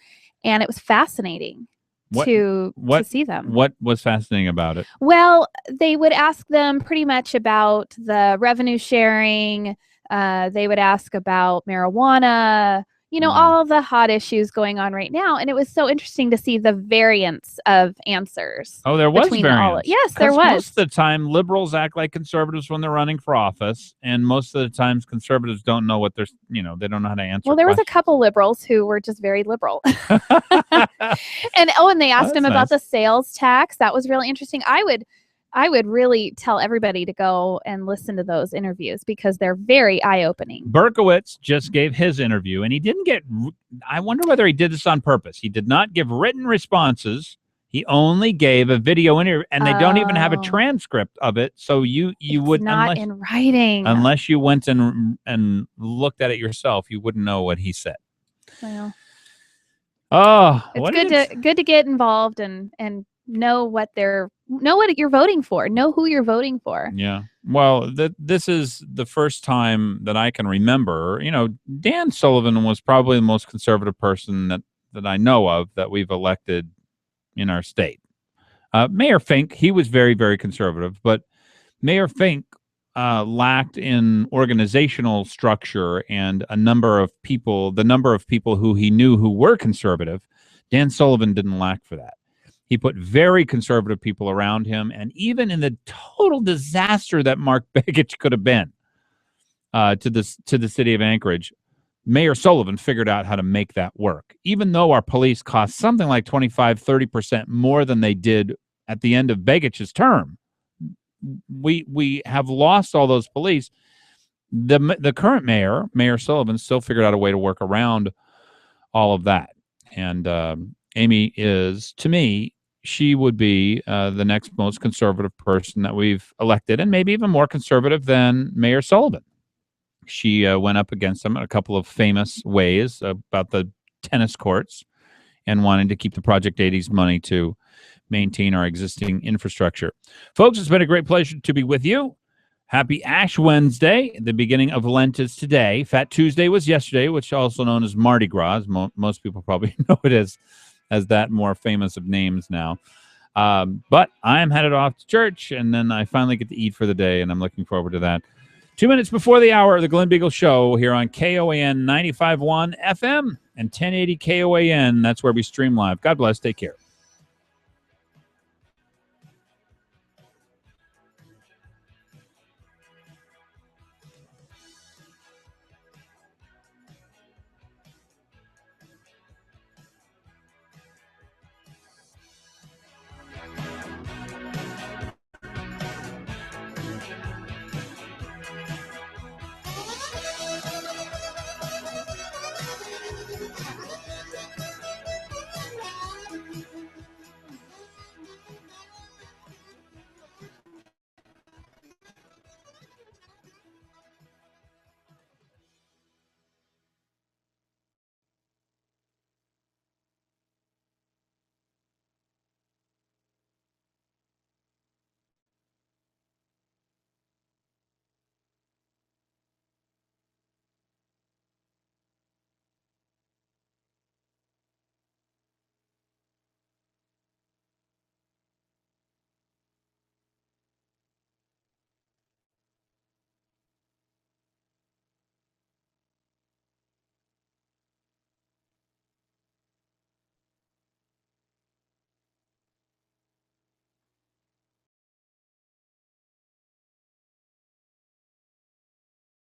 and it was fascinating to see them. What was fascinating about it? Well, they would ask them pretty much about the revenue sharing. They would ask about marijuana, all of the hot issues going on right now. And it was so interesting to see the variance of answers. Oh, there was variance. Yes, there was. Most of the time, liberals act like conservatives when they're running for office, and most of the times, conservatives don't know what they're, they don't know how to answer. Well, there was a couple liberals who were just very liberal. and they asked him about the sales tax. That was really interesting. I would really tell everybody to go and listen to those interviews because they're very eye-opening. Berkowitz just gave his interview, and he didn't get – I wonder whether he did this on purpose. He did not give written responses. He only gave a video interview, and they don't even have a transcript of it, so you would not in writing. Unless you went and looked at it yourself, you wouldn't know what he said. Well, it's good to get involved and know what you're voting for, know who you're voting for. Yeah. Well, this is the first time that I can remember. Dan Sullivan was probably the most conservative person that I know of that we've elected in our state. Mayor Fink, he was very, very conservative, but Mayor Fink lacked in organizational structure and the number of people who he knew who were conservative. Dan Sullivan didn't lack for that. He put very conservative people around him, and even in the total disaster that Mark Begich could have been to the city of Anchorage, Mayor Sullivan figured out how to make that work. Even though our police cost something like 25-30% more than they did at the end of Begich's term, we have lost all those police. The current Mayor Sullivan, still figured out a way to work around all of that. And Amy is, to me, she would be the next most conservative person that we've elected, and maybe even more conservative than Mayor Sullivan. She went up against him in a couple of famous ways about the tennis courts and wanting to keep the Project 80s money to maintain our existing infrastructure. Folks, it's been a great pleasure to be with you. Happy Ash Wednesday. The beginning of Lent is today. Fat Tuesday was yesterday, which is also known as Mardi Gras. Most people probably know it as that more famous of names now. But I am headed off to church, and then I finally get to eat for the day, and I'm looking forward to that. 2 minutes before the hour of the Glen Biegel Show here on KOAN 95.1 FM and 1080 KOAN. That's where we stream live. God bless. Take care.